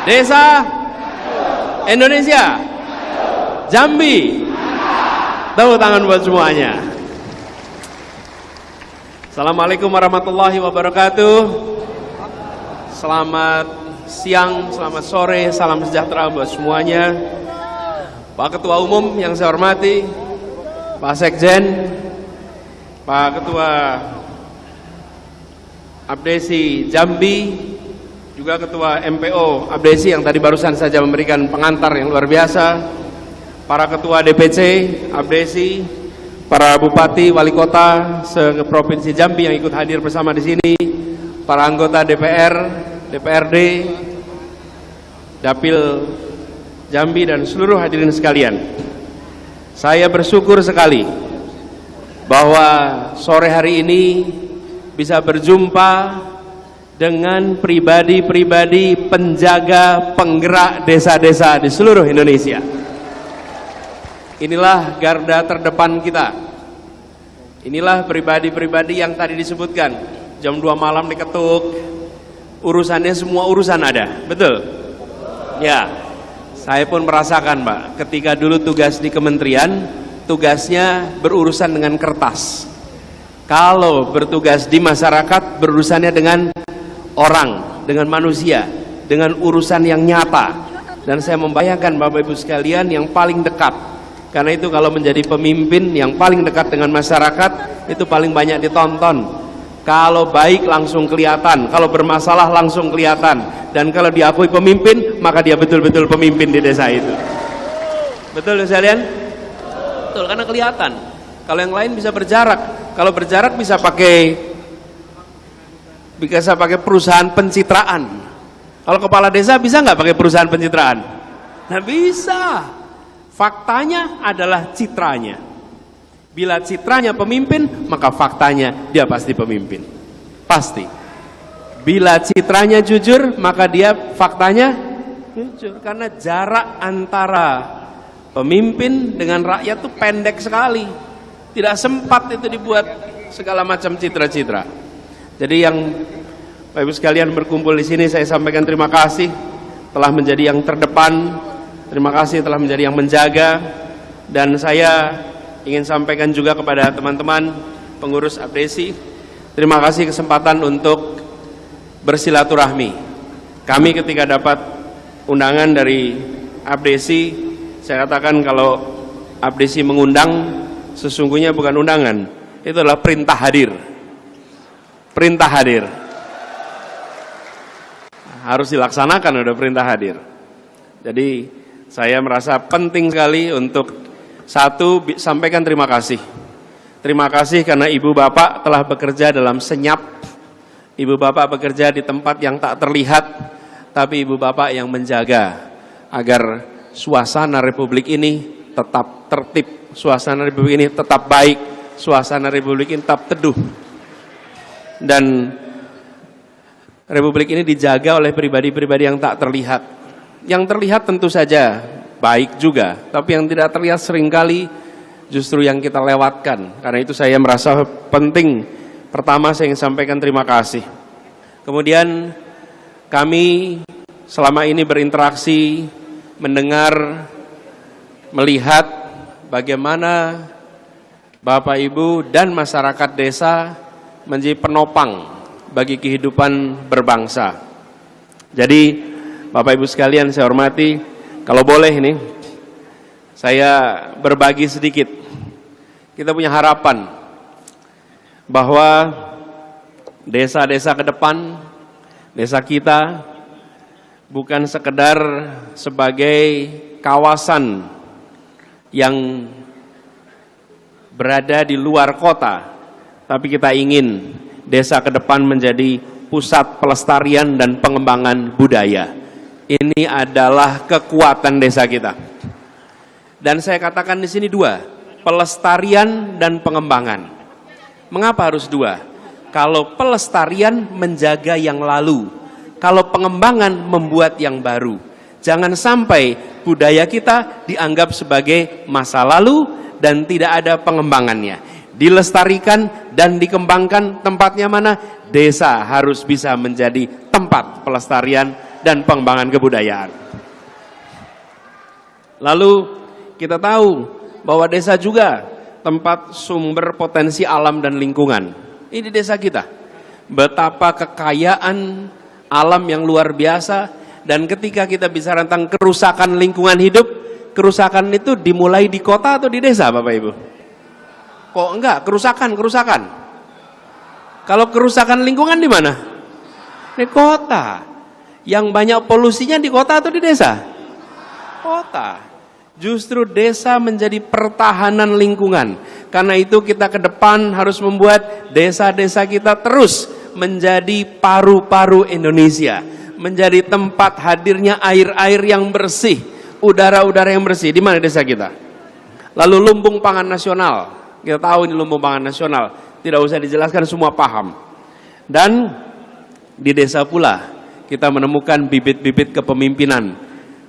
desa, Indonesia, Jambi. Tepuk tangan buat semuanya. Assalamualaikum warahmatullahi wabarakatuh. Selamat siang, selamat sore, salam sejahtera buat semuanya. Pak Ketua Umum yang saya hormati, Pak Sekjen, Pak Ketua Abdesi Jambi, juga Ketua MPO Abdesi yang tadi barusan saja memberikan pengantar yang luar biasa, para Ketua DPC Abdesi, para Bupati, Wali Kota se-Provinsi Jambi yang ikut hadir bersama di sini, para anggota DPR, DPRD, Dapil Jambi dan seluruh hadirin sekalian. Saya bersyukur sekali bahwa sore hari ini bisa berjumpa dengan pribadi-pribadi penjaga penggerak desa-desa di seluruh Indonesia. Inilah garda terdepan kita. Inilah pribadi-pribadi yang tadi disebutkan, jam 2 malam diketuk, urusannya semua urusan ada, betul? Ya, saya pun merasakan, Mbak, ketika dulu tugas di kementerian, tugasnya berurusan dengan kertas. Kalau bertugas di masyarakat, berurusannya dengan orang, dengan manusia, dengan urusan yang nyata. Dan saya membayangkan Bapak Ibu sekalian yang paling dekat, karena itu kalau menjadi pemimpin yang paling dekat dengan masyarakat, itu paling banyak ditonton. Kalau baik langsung kelihatan, kalau bermasalah langsung kelihatan, dan kalau diakui pemimpin, maka dia betul-betul pemimpin di desa itu. Betul sekalian? Betul, karena kelihatan. Kalau yang lain bisa berjarak. Kalau berjarak bisa pakai perusahaan pencitraan. Kalau kepala desa bisa nggak pakai perusahaan pencitraan? Nah bisa. Faktanya adalah citranya. Bila citranya pemimpin, maka faktanya dia pasti pemimpin. Pasti. Bila citranya jujur, maka dia faktanya jujur. Karena jarak antara pemimpin dengan rakyat itu pendek sekali. Tidak sempat itu dibuat segala macam citra-citra. Jadi yang Bapak Ibu sekalian berkumpul di sini, saya sampaikan terima kasih telah menjadi yang terdepan. Terima kasih telah menjadi yang menjaga. Dan saya ingin sampaikan juga kepada teman-teman pengurus Abdesi, terima kasih kesempatan untuk bersilaturahmi. Kami ketika dapat undangan dari Abdesi, saya katakan kalau Abdesi mengundang, sesungguhnya bukan undangan, itu adalah perintah hadir. Perintah hadir. Harus dilaksanakan, udah perintah hadir. Jadi saya merasa penting sekali untuk satu, sampaikan terima kasih. Terima kasih karena ibu bapak telah bekerja dalam senyap. Ibu bapak bekerja di tempat yang tak terlihat, tapi ibu bapak yang menjaga agar suasana Republik ini tetap tertib, suasana Republik ini tetap baik, suasana Republik ini tetap teduh. Dan Republik ini dijaga oleh pribadi-pribadi yang tak terlihat. Yang terlihat tentu saja baik juga, tapi yang tidak terlihat seringkali justru yang kita lewatkan. Karena itu saya merasa penting. Pertama saya ingin sampaikan terima kasih. Kemudian kami selama ini berinteraksi, mendengar, melihat bagaimana Bapak Ibu dan masyarakat desa menjadi penopang bagi kehidupan berbangsa. Jadi Bapak Ibu sekalian saya hormati, kalau boleh ini saya berbagi sedikit. Kita punya harapan bahwa desa-desa ke depan, desa kita bukan sekedar sebagai kawasan yang berada di luar kota, tapi kita ingin desa ke depan menjadi pusat pelestarian dan pengembangan budaya. Ini adalah kekuatan desa kita. Dan saya katakan di sini dua, pelestarian dan pengembangan. Mengapa harus dua? Kalau pelestarian menjaga yang lalu, kalau pengembangan membuat yang baru. Jangan sampai budaya kita dianggap sebagai masa lalu dan tidak ada pengembangannya. Dilestarikan dan dikembangkan tempatnya mana? Desa harus bisa menjadi tempat pelestarian dan pengembangan kebudayaan. Lalu kita tahu bahwa desa juga tempat sumber potensi alam dan lingkungan. Ini desa kita. Betapa kekayaan alam yang luar biasa, dan ketika kita bicara tentang kerusakan lingkungan hidup, kerusakan itu dimulai di kota atau di desa, Bapak Ibu? Kok enggak? Kerusakan. Kalau kerusakan lingkungan di mana? Di kota. Yang banyak polusinya di kota atau di desa? Kota. Justru desa menjadi pertahanan lingkungan. Karena itu kita ke depan harus membuat desa-desa kita terus menjadi paru-paru Indonesia. Menjadi tempat hadirnya air-air yang bersih, udara-udara yang bersih. Di mana desa kita? Lalu lumbung pangan nasional. Kita tahu ini lumbung pangan nasional. Tidak usah dijelaskan, semua paham. Dan di desa pula kita menemukan bibit-bibit kepemimpinan.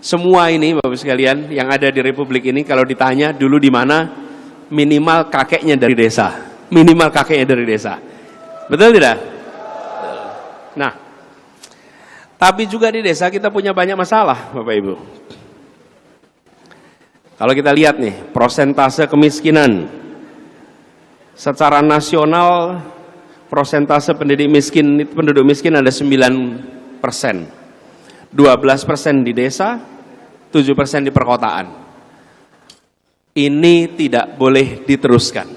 Semua ini Bapak sekalian yang ada di Republik ini kalau ditanya dulu di mana, minimal kakeknya dari desa. Minimal kakeknya dari desa. Betul tidak? Nah, tapi juga di desa kita punya banyak masalah Bapak Ibu. Kalau kita lihat nih, prosentase kemiskinan secara nasional, prosentase penduduk miskin ada 9%. 12% di desa, 7% di perkotaan. Ini tidak boleh diteruskan.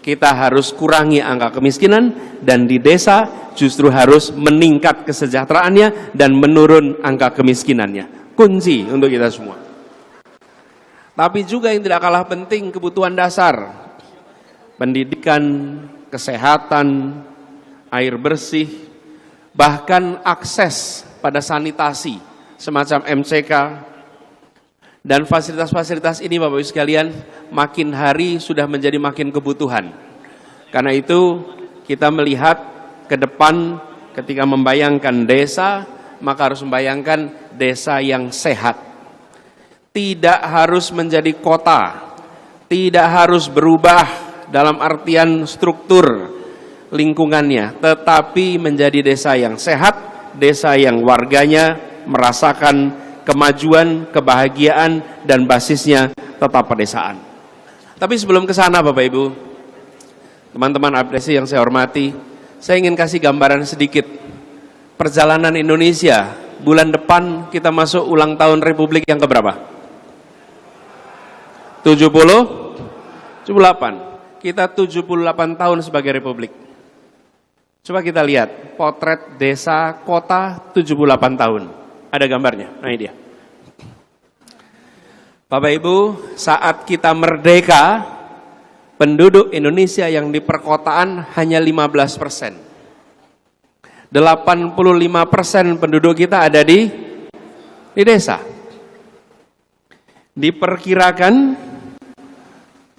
Kita harus kurangi angka kemiskinan, dan di desa justru harus meningkat kesejahteraannya dan menurun angka kemiskinannya. Kunci untuk kita semua. Tapi juga yang tidak kalah penting, kebutuhan dasar. Pendidikan, kesehatan, air bersih, bahkan akses pada sanitasi semacam MCK, dan fasilitas-fasilitas ini Bapak Ibu sekalian makin hari sudah menjadi makin kebutuhan. Karena itu kita melihat ke depan ketika membayangkan desa, maka harus membayangkan desa yang sehat. Tidak harus menjadi kota, tidak harus berubah dalam artian struktur lingkungannya, tetapi menjadi desa yang sehat, desa yang warganya merasakan kemajuan, kebahagiaan, dan basisnya tetap pedesaan. Tapi sebelum ke sana Bapak Ibu, teman-teman apresiasi yang saya hormati, saya ingin kasih gambaran sedikit perjalanan Indonesia. Bulan depan kita masuk ulang tahun Republik yang keberapa? 78. Kita 78 tahun sebagai Republik. Coba kita lihat potret desa kota 78 tahun. Ada gambarnya. Nah ini dia. Bapak Ibu, saat kita merdeka, penduduk Indonesia yang di perkotaan hanya 15%. 85% penduduk kita ada di desa. Diperkirakan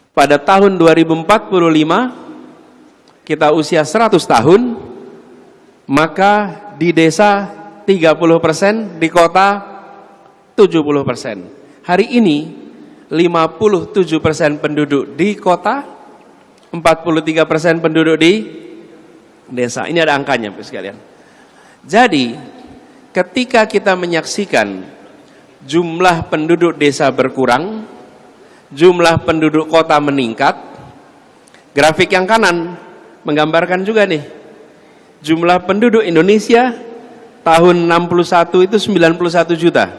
pada tahun 2045 kita usia 100 tahun, maka di desa 30%, di kota 70%. Hari ini 57% penduduk di kota, 43% penduduk di desa. Ini ada angkanya Bapak sekalian. Jadi ketika kita menyaksikan jumlah penduduk desa berkurang, jumlah penduduk kota meningkat, grafik yang kanan menggambarkan juga nih, jumlah penduduk Indonesia tahun 61 itu 91 juta.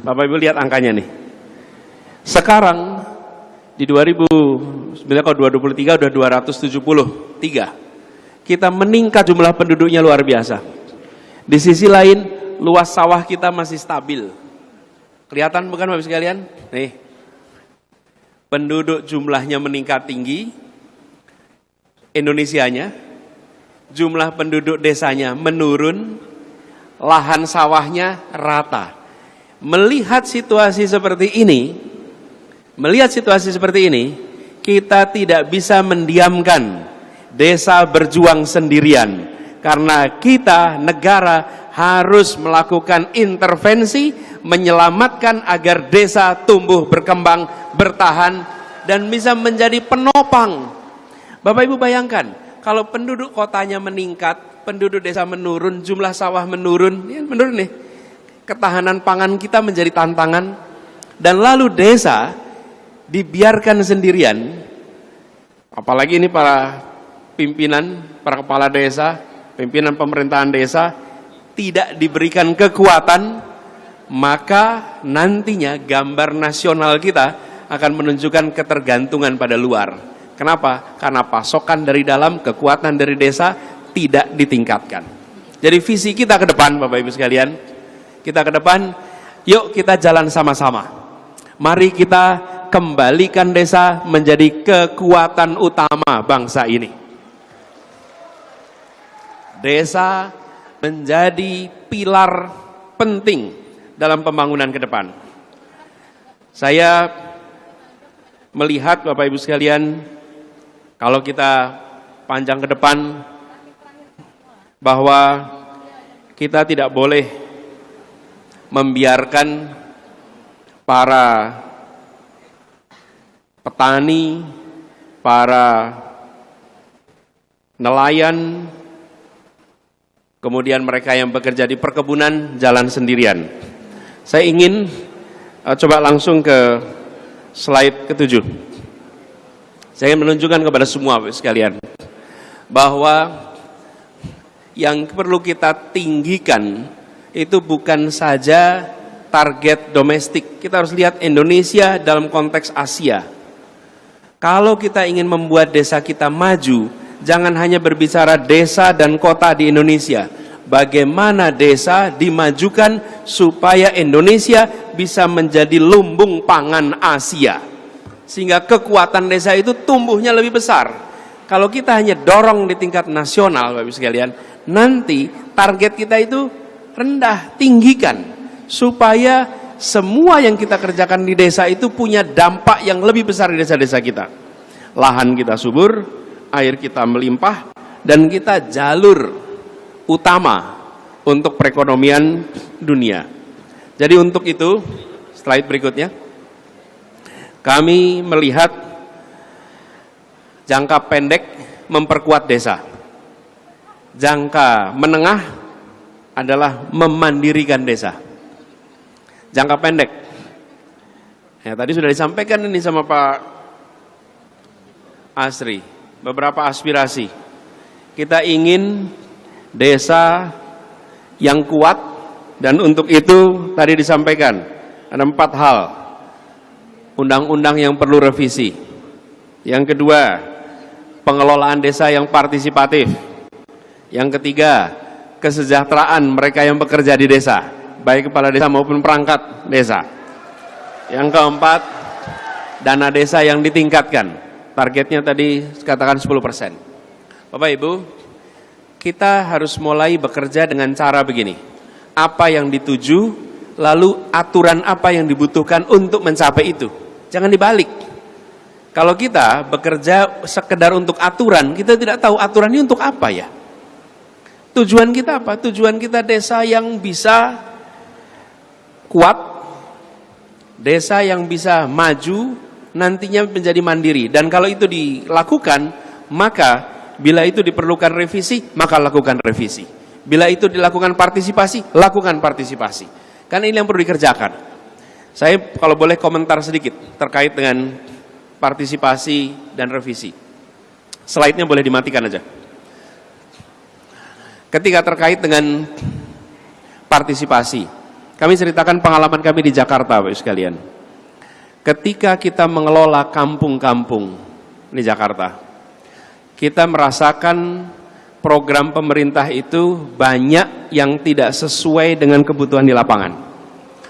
Bapak Ibu lihat angkanya nih. Sekarang di 2023 udah 273. Kita meningkat jumlah penduduknya luar biasa. Di sisi lain, luas sawah kita masih stabil. Kelihatan bukan Bapak sekalian? Nih. Penduduk jumlahnya meningkat tinggi, Indonesianya, jumlah penduduk desanya menurun, lahan sawahnya rata. Melihat situasi seperti ini, kita tidak bisa mendiamkan desa berjuang sendirian, karena kita negara harus melakukan intervensi menyelamatkan agar desa tumbuh berkembang, bertahan, dan bisa menjadi penopang. Bapak Ibu bayangkan, kalau penduduk kotanya meningkat, penduduk desa menurun, jumlah sawah menurun, ya menurun nih. Ketahanan pangan kita menjadi tantangan, dan lalu desa dibiarkan sendirian. Apalagi ini para pimpinan, para kepala desa, pimpinan pemerintahan desa tidak diberikan kekuatan, maka nantinya gambar nasional kita akan menunjukkan ketergantungan pada luar. Kenapa? Karena pasokan dari dalam, kekuatan dari desa tidak ditingkatkan. Jadi visi kita ke depan, Bapak Ibu sekalian, kita ke depan, yuk kita jalan sama-sama. Mari kita kembalikan desa menjadi kekuatan utama bangsa ini. Desa menjadi pilar penting dalam pembangunan ke depan. Saya melihat Bapak Ibu sekalian, kalau kita panjang ke depan, bahwa kita tidak boleh membiarkan para petani, para nelayan, kemudian mereka yang bekerja di perkebunan jalan sendirian. Saya ingin coba langsung ke slide ke-7. Saya ingin menunjukkan kepada semua sekalian bahwa yang perlu kita tinggikan itu bukan saja target domestik. Kita harus lihat Indonesia dalam konteks Asia. Kalau kita ingin membuat desa kita maju, jangan hanya berbicara desa dan kota di Indonesia. Bagaimana desa dimajukan supaya Indonesia bisa menjadi lumbung pangan Asia. Sehingga kekuatan desa itu tumbuhnya lebih besar. Kalau kita hanya dorong di tingkat nasional, Bapak Ibu sekalian, nanti target kita itu rendah, tinggikan. Supaya semua yang kita kerjakan di desa itu punya dampak yang lebih besar di desa-desa kita. Lahan kita subur, air kita melimpah, dan kita jalur utama untuk perekonomian dunia. Jadi untuk itu, slide berikutnya, kami melihat jangka pendek memperkuat desa. Jangka menengah adalah memandirikan desa. Jangka pendek, ya tadi sudah disampaikan ini sama Pak Asri, beberapa aspirasi. Kita ingin desa yang kuat, dan untuk itu tadi disampaikan ada 4 hal. Undang-undang yang perlu revisi. Yang kedua, pengelolaan desa yang partisipatif. Yang ketiga, kesejahteraan mereka yang bekerja di desa, baik kepala desa maupun perangkat desa. Yang keempat, dana desa yang ditingkatkan. Targetnya tadi katakan 10%. Bapak Ibu, kita harus mulai bekerja dengan cara begini. Apa yang dituju, lalu aturan apa yang dibutuhkan untuk mencapai itu. Jangan dibalik. Kalau kita bekerja sekedar untuk aturan, kita tidak tahu aturan ini untuk apa ya. Tujuan kita apa? Tujuan kita desa yang bisa kuat, desa yang bisa maju, nantinya menjadi mandiri. Dan kalau itu dilakukan, maka bila itu diperlukan revisi, maka lakukan revisi. Bila itu dilakukan partisipasi, lakukan partisipasi. Karena ini yang perlu dikerjakan. Saya kalau boleh komentar sedikit terkait dengan partisipasi dan revisi. Slide-nya boleh dimatikan aja. Ketika terkait dengan partisipasi, kami ceritakan pengalaman kami di Jakarta, Bapak sekalian. Ketika kita mengelola kampung-kampung di Jakarta, kita merasakan program pemerintah itu banyak yang tidak sesuai dengan kebutuhan di lapangan,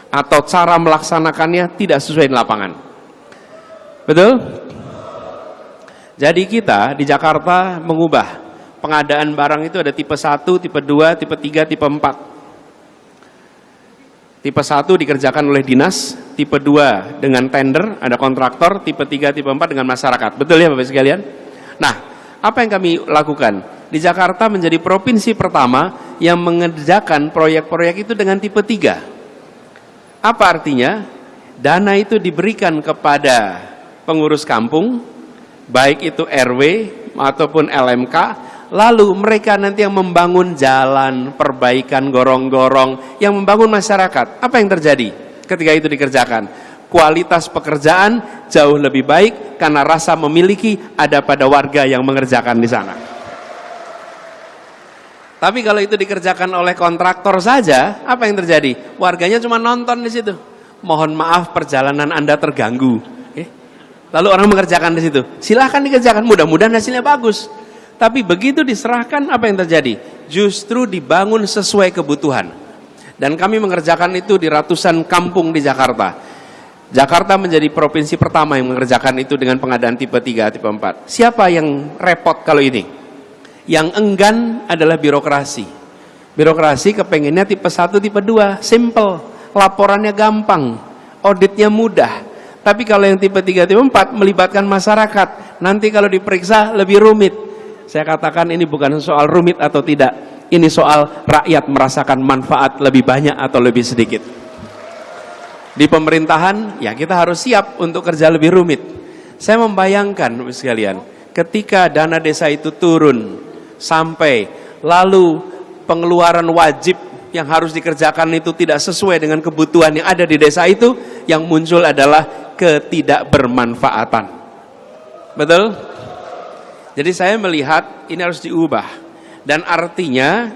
atau cara melaksanakannya tidak sesuai di lapangan. Betul? Jadi kita di Jakarta mengubah pengadaan barang itu ada tipe 1, tipe 2, tipe 3, tipe 4. Tipe 1 dikerjakan oleh dinas, tipe 2 dengan tender, ada kontraktor, tipe 3, tipe 4 dengan masyarakat. Betul ya Bapak sekalian? Nah, apa yang kami lakukan? Di Jakarta menjadi provinsi pertama yang mengerjakan proyek-proyek itu dengan tipe 3. Apa artinya? Dana itu diberikan kepada pengurus kampung, baik itu RW ataupun LMK, lalu mereka nanti yang membangun jalan, perbaikan gorong-gorong, yang membangun masyarakat. Apa yang terjadi ketika itu dikerjakan? Kualitas pekerjaan jauh lebih baik karena rasa memiliki ada pada warga yang mengerjakan di sana. Tapi kalau itu dikerjakan oleh kontraktor saja, apa yang terjadi? Warganya cuma nonton di situ. Mohon maaf perjalanan Anda terganggu. Lalu orang mengerjakan di situ. Silahkan dikerjakan, mudah-mudahan hasilnya bagus. Tapi begitu diserahkan, apa yang terjadi? Justru dibangun sesuai kebutuhan. Dan kami mengerjakan itu di ratusan kampung di Jakarta. Jakarta menjadi provinsi pertama yang mengerjakan itu dengan pengadaan tipe 3, tipe 4. Siapa yang repot kalau ini? Yang enggan adalah birokrasi. Birokrasi kepengennya tipe 1, tipe 2, simple, laporannya gampang, auditnya mudah. Tapi kalau yang tipe 3, tipe 4 melibatkan masyarakat, nanti kalau diperiksa lebih rumit. Saya katakan ini bukan soal rumit atau tidak, ini soal rakyat merasakan manfaat lebih banyak atau lebih sedikit. Di pemerintahan, ya kita harus siap untuk kerja lebih rumit. Saya membayangkan sekalian, ketika dana desa itu turun sampai lalu pengeluaran wajib yang harus dikerjakan itu tidak sesuai dengan kebutuhan yang ada di desa itu, yang muncul adalah ketidakbermanfaatan. Betul? Jadi saya melihat ini harus diubah. Dan artinya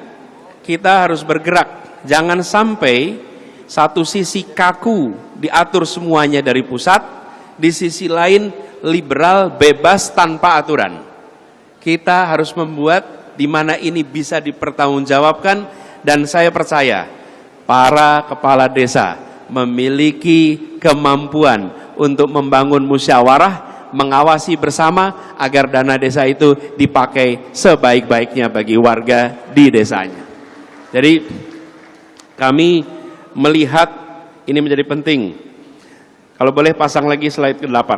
kita harus bergerak. Jangan sampai satu sisi kaku diatur semuanya dari pusat, di sisi lain liberal bebas tanpa aturan. Kita harus membuat di mana ini bisa dipertanggungjawabkan, dan saya percaya para kepala desa memiliki kemampuan untuk membangun musyawarah, mengawasi bersama agar dana desa itu dipakai sebaik-baiknya bagi warga di desanya. Jadi kami melihat ini menjadi penting. Kalau boleh pasang lagi slide ke-8.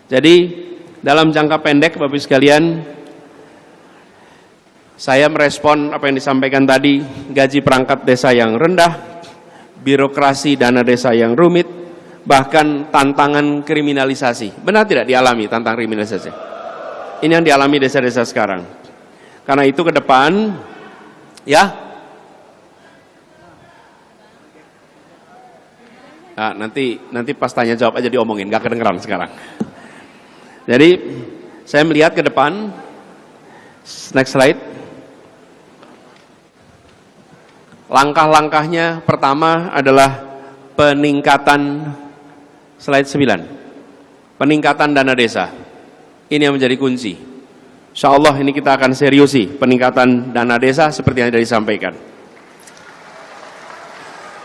Jadi dalam jangka pendek Bapak Ibu sekalian, saya merespon apa yang disampaikan tadi, gaji perangkat desa yang rendah, birokrasi dana desa yang rumit, bahkan tantangan kriminalisasi. Benar tidak dialami tantangan kriminalisasi? Ini yang dialami desa-desa sekarang. Karena itu ke depan, ya, nah, nanti pas tanya jawab aja diomongin, gak kedengeran sekarang. Jadi saya melihat ke depan, next slide. Langkah-langkahnya pertama adalah peningkatan, slide 9, peningkatan dana desa. Ini yang menjadi kunci. Insya Allah ini kita akan seriusi peningkatan dana desa seperti yang tadi disampaikan.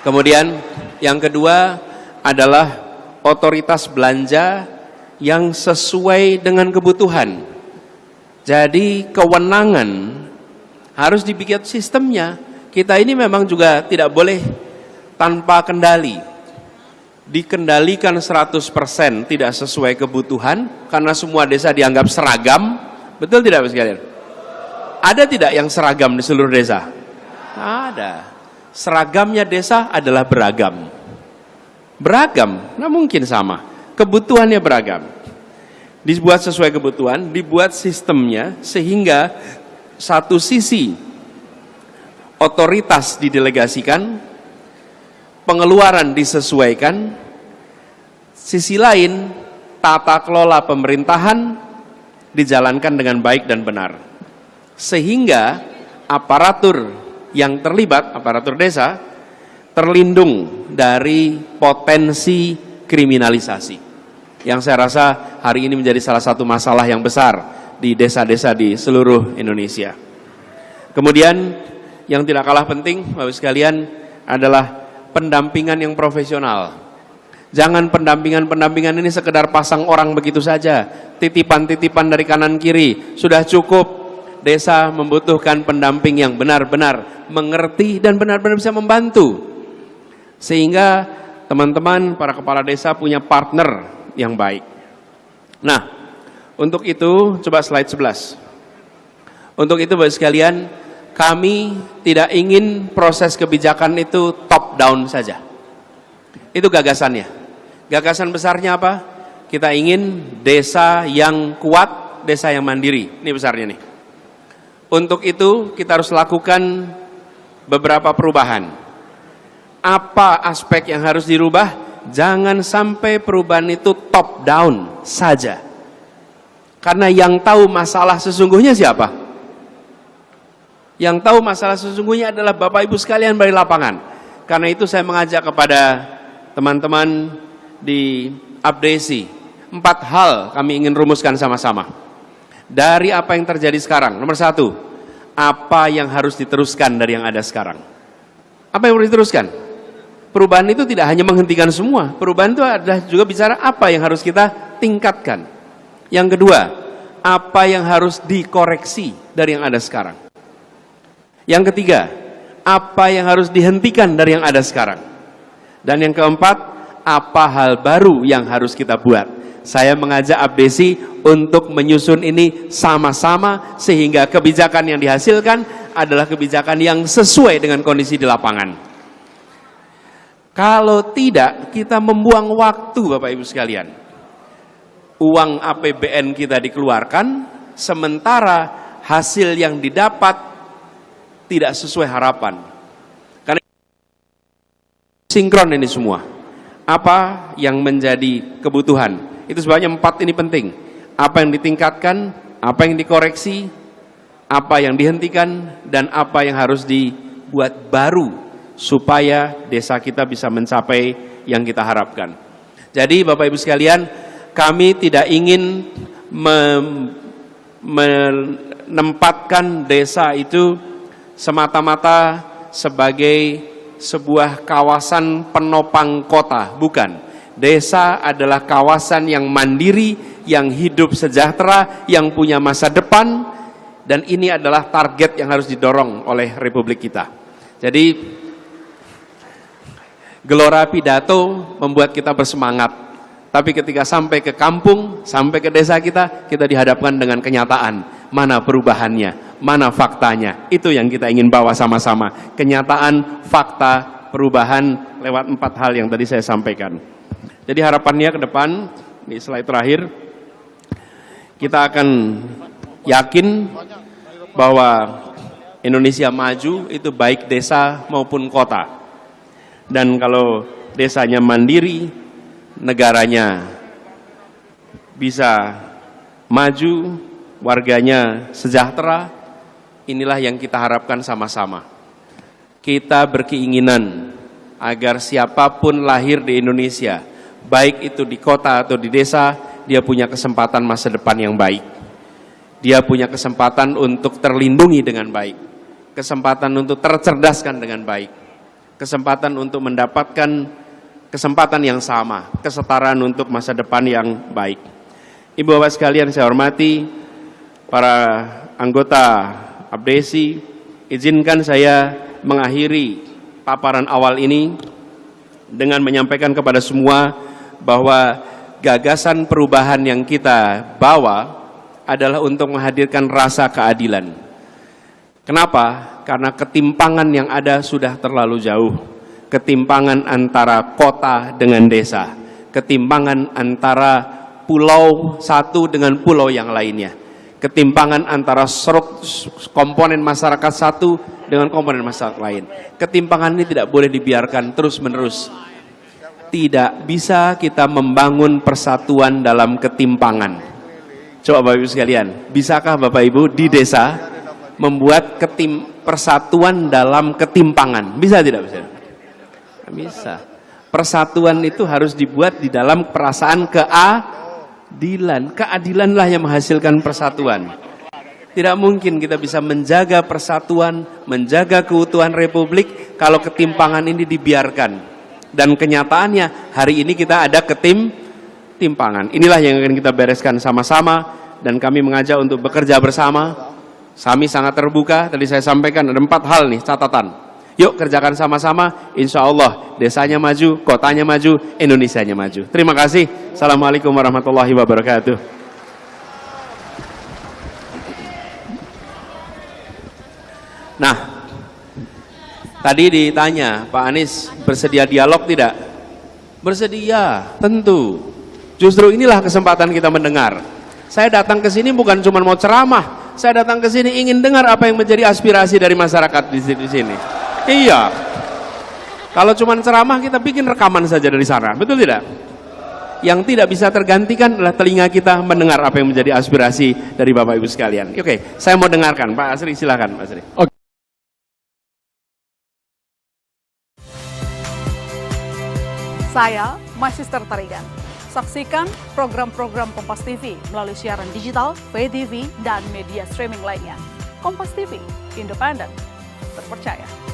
Kemudian yang kedua adalah otoritas belanja yang sesuai dengan kebutuhan. Jadi kewenangan harus dibikin sistemnya. Kita ini memang juga tidak boleh tanpa kendali. Dikendalikan 100% tidak sesuai kebutuhan, karena semua desa dianggap seragam. Betul tidak Bapak sekalian? Ada tidak yang seragam di seluruh desa? Ada. Seragamnya desa adalah beragam. Beragam, nggak mungkin sama. Kebutuhannya beragam. Dibuat sesuai kebutuhan, dibuat sistemnya sehingga satu sisi otoritas didelegasikan, pengeluaran disesuaikan, sisi lain tata kelola pemerintahan dijalankan dengan baik dan benar. Sehingga aparatur yang terlibat, aparatur desa, terlindung dari potensi kriminalisasi. Yang saya rasa hari ini menjadi salah satu masalah yang besar di desa-desa di seluruh Indonesia. Kemudian yang tidak kalah penting Bapak sekalian adalah pendampingan yang profesional. Jangan pendampingan ini sekedar pasang orang begitu saja, titipan-titipan dari kanan kiri, sudah cukup. Desa membutuhkan pendamping yang benar-benar mengerti dan benar-benar bisa membantu. Sehingga teman-teman para kepala desa punya partner yang baik. Nah, untuk itu coba slide 11. Untuk itu Bapak sekalian, kami tidak ingin proses kebijakan itu top down saja. Itu gagasannya. Gagasan besarnya apa? Kita ingin desa yang kuat, desa yang mandiri. Ini besarnya nih. Untuk itu kita harus lakukan beberapa perubahan. Apa aspek yang harus dirubah? Jangan sampai perubahan itu top down saja. Karena yang tahu masalah sesungguhnya siapa? Yang tahu masalah sesungguhnya adalah Bapak Ibu sekalian dari lapangan. Karena itu saya mengajak kepada teman-teman di Abdesi, 4 hal kami ingin rumuskan sama-sama. dari apa yang terjadi sekarang. Nomor satu, apa yang harus diteruskan dari yang ada sekarang? Apa yang harus diteruskan? Perubahan itu tidak hanya menghentikan semua. Perubahan itu adalah juga bicara apa yang harus kita tingkatkan. Yang kedua, apa yang harus dikoreksi dari yang ada sekarang. Yang ketiga, apa yang harus dihentikan dari yang ada sekarang. Dan yang keempat, apa hal baru yang harus kita buat. Saya mengajak Abdesi untuk menyusun ini sama-sama sehingga kebijakan yang dihasilkan adalah kebijakan yang sesuai dengan kondisi di lapangan. Kalau tidak, kita membuang waktu Bapak Ibu sekalian. Uang APBN kita dikeluarkan, sementara hasil yang didapat tidak sesuai harapan. Karena sinkron ini semua. Apa yang menjadi kebutuhan? Itu sebabnya 4 ini penting. Apa yang ditingkatkan, apa yang dikoreksi, apa yang dihentikan, dan apa yang harus dibuat baru supaya desa kita bisa mencapai yang kita harapkan. Jadi Bapak Ibu sekalian, kami tidak ingin menempatkan desa itu semata-mata sebagai sebuah kawasan penopang kota, bukan. Desa adalah kawasan yang mandiri, yang hidup sejahtera, yang punya masa depan, dan ini adalah target yang harus didorong oleh Republik kita. Jadi gelora pidato membuat kita bersemangat, tapi ketika sampai ke kampung, sampai ke desa kita dihadapkan dengan kenyataan. Mana perubahannya, mana faktanya, itu yang kita ingin bawa sama-sama. Kenyataan, fakta, perubahan lewat 4 hal yang tadi saya sampaikan. Jadi harapannya ke depan, di slide terakhir, kita akan yakin bahwa Indonesia maju itu baik desa maupun kota. Dan kalau desanya mandiri, negaranya bisa maju, warganya sejahtera. Inilah yang kita harapkan sama-sama. Kita berkeinginan agar siapapun lahir di Indonesia, baik itu di kota atau di desa, dia punya kesempatan masa depan yang baik. Dia punya kesempatan untuk terlindungi dengan baik, kesempatan untuk tercerdaskan dengan baik, kesempatan untuk mendapatkan kesempatan yang sama, kesetaraan untuk masa depan yang baik. Ibu bapak sekalian saya hormati, para anggota Abdesi, izinkan saya mengakhiri paparan awal ini dengan menyampaikan kepada semua bahwa gagasan perubahan yang kita bawa adalah untuk menghadirkan rasa keadilan. Kenapa? Karena ketimpangan yang ada sudah terlalu jauh. Ketimpangan antara kota dengan desa, ketimpangan antara pulau satu dengan pulau yang lainnya, ketimpangan antara komponen masyarakat satu dengan komponen masyarakat lain. Ketimpangan ini tidak boleh dibiarkan terus-menerus. Tidak bisa kita membangun persatuan dalam ketimpangan. Coba Bapak Ibu sekalian, bisakah Bapak Ibu di desa membuat persatuan dalam ketimpangan? Bisa tidak? Bisa. Persatuan itu harus dibuat di dalam perasaan keadilan. Keadilanlah yang menghasilkan persatuan. Tidak mungkin kita bisa menjaga persatuan, menjaga keutuhan Republik kalau ketimpangan ini dibiarkan. Dan kenyataannya hari ini kita ada ketimpangan. Inilah yang akan kita bereskan sama-sama, dan kami mengajak untuk bekerja bersama. Kami sangat terbuka, tadi saya sampaikan ada 4 hal nih catatan. Yuk kerjakan sama-sama, insya Allah desanya maju, kotanya maju, Indonesianya maju. Terima kasih. Assalamualaikum warahmatullahi wabarakatuh. Nah, tadi ditanya, Pak Anies bersedia dialog tidak? Bersedia, tentu. Justru inilah kesempatan kita mendengar. Saya datang ke sini bukan cuma mau ceramah, saya datang ke sini ingin dengar apa yang menjadi aspirasi dari masyarakat di sini. Iya. Kalau cuma ceramah kita bikin rekaman saja dari sana, betul tidak? Yang tidak bisa tergantikan adalah telinga kita mendengar apa yang menjadi aspirasi dari Bapak Ibu sekalian. Oke, saya mau dengarkan. Pak Asri, silakan Pak Asri. Oke. Saya Magister Tarigan. Saksikan program-program Kompas TV melalui siaran digital, pay TV, dan media streaming lainnya. Kompas TV, independen, terpercaya.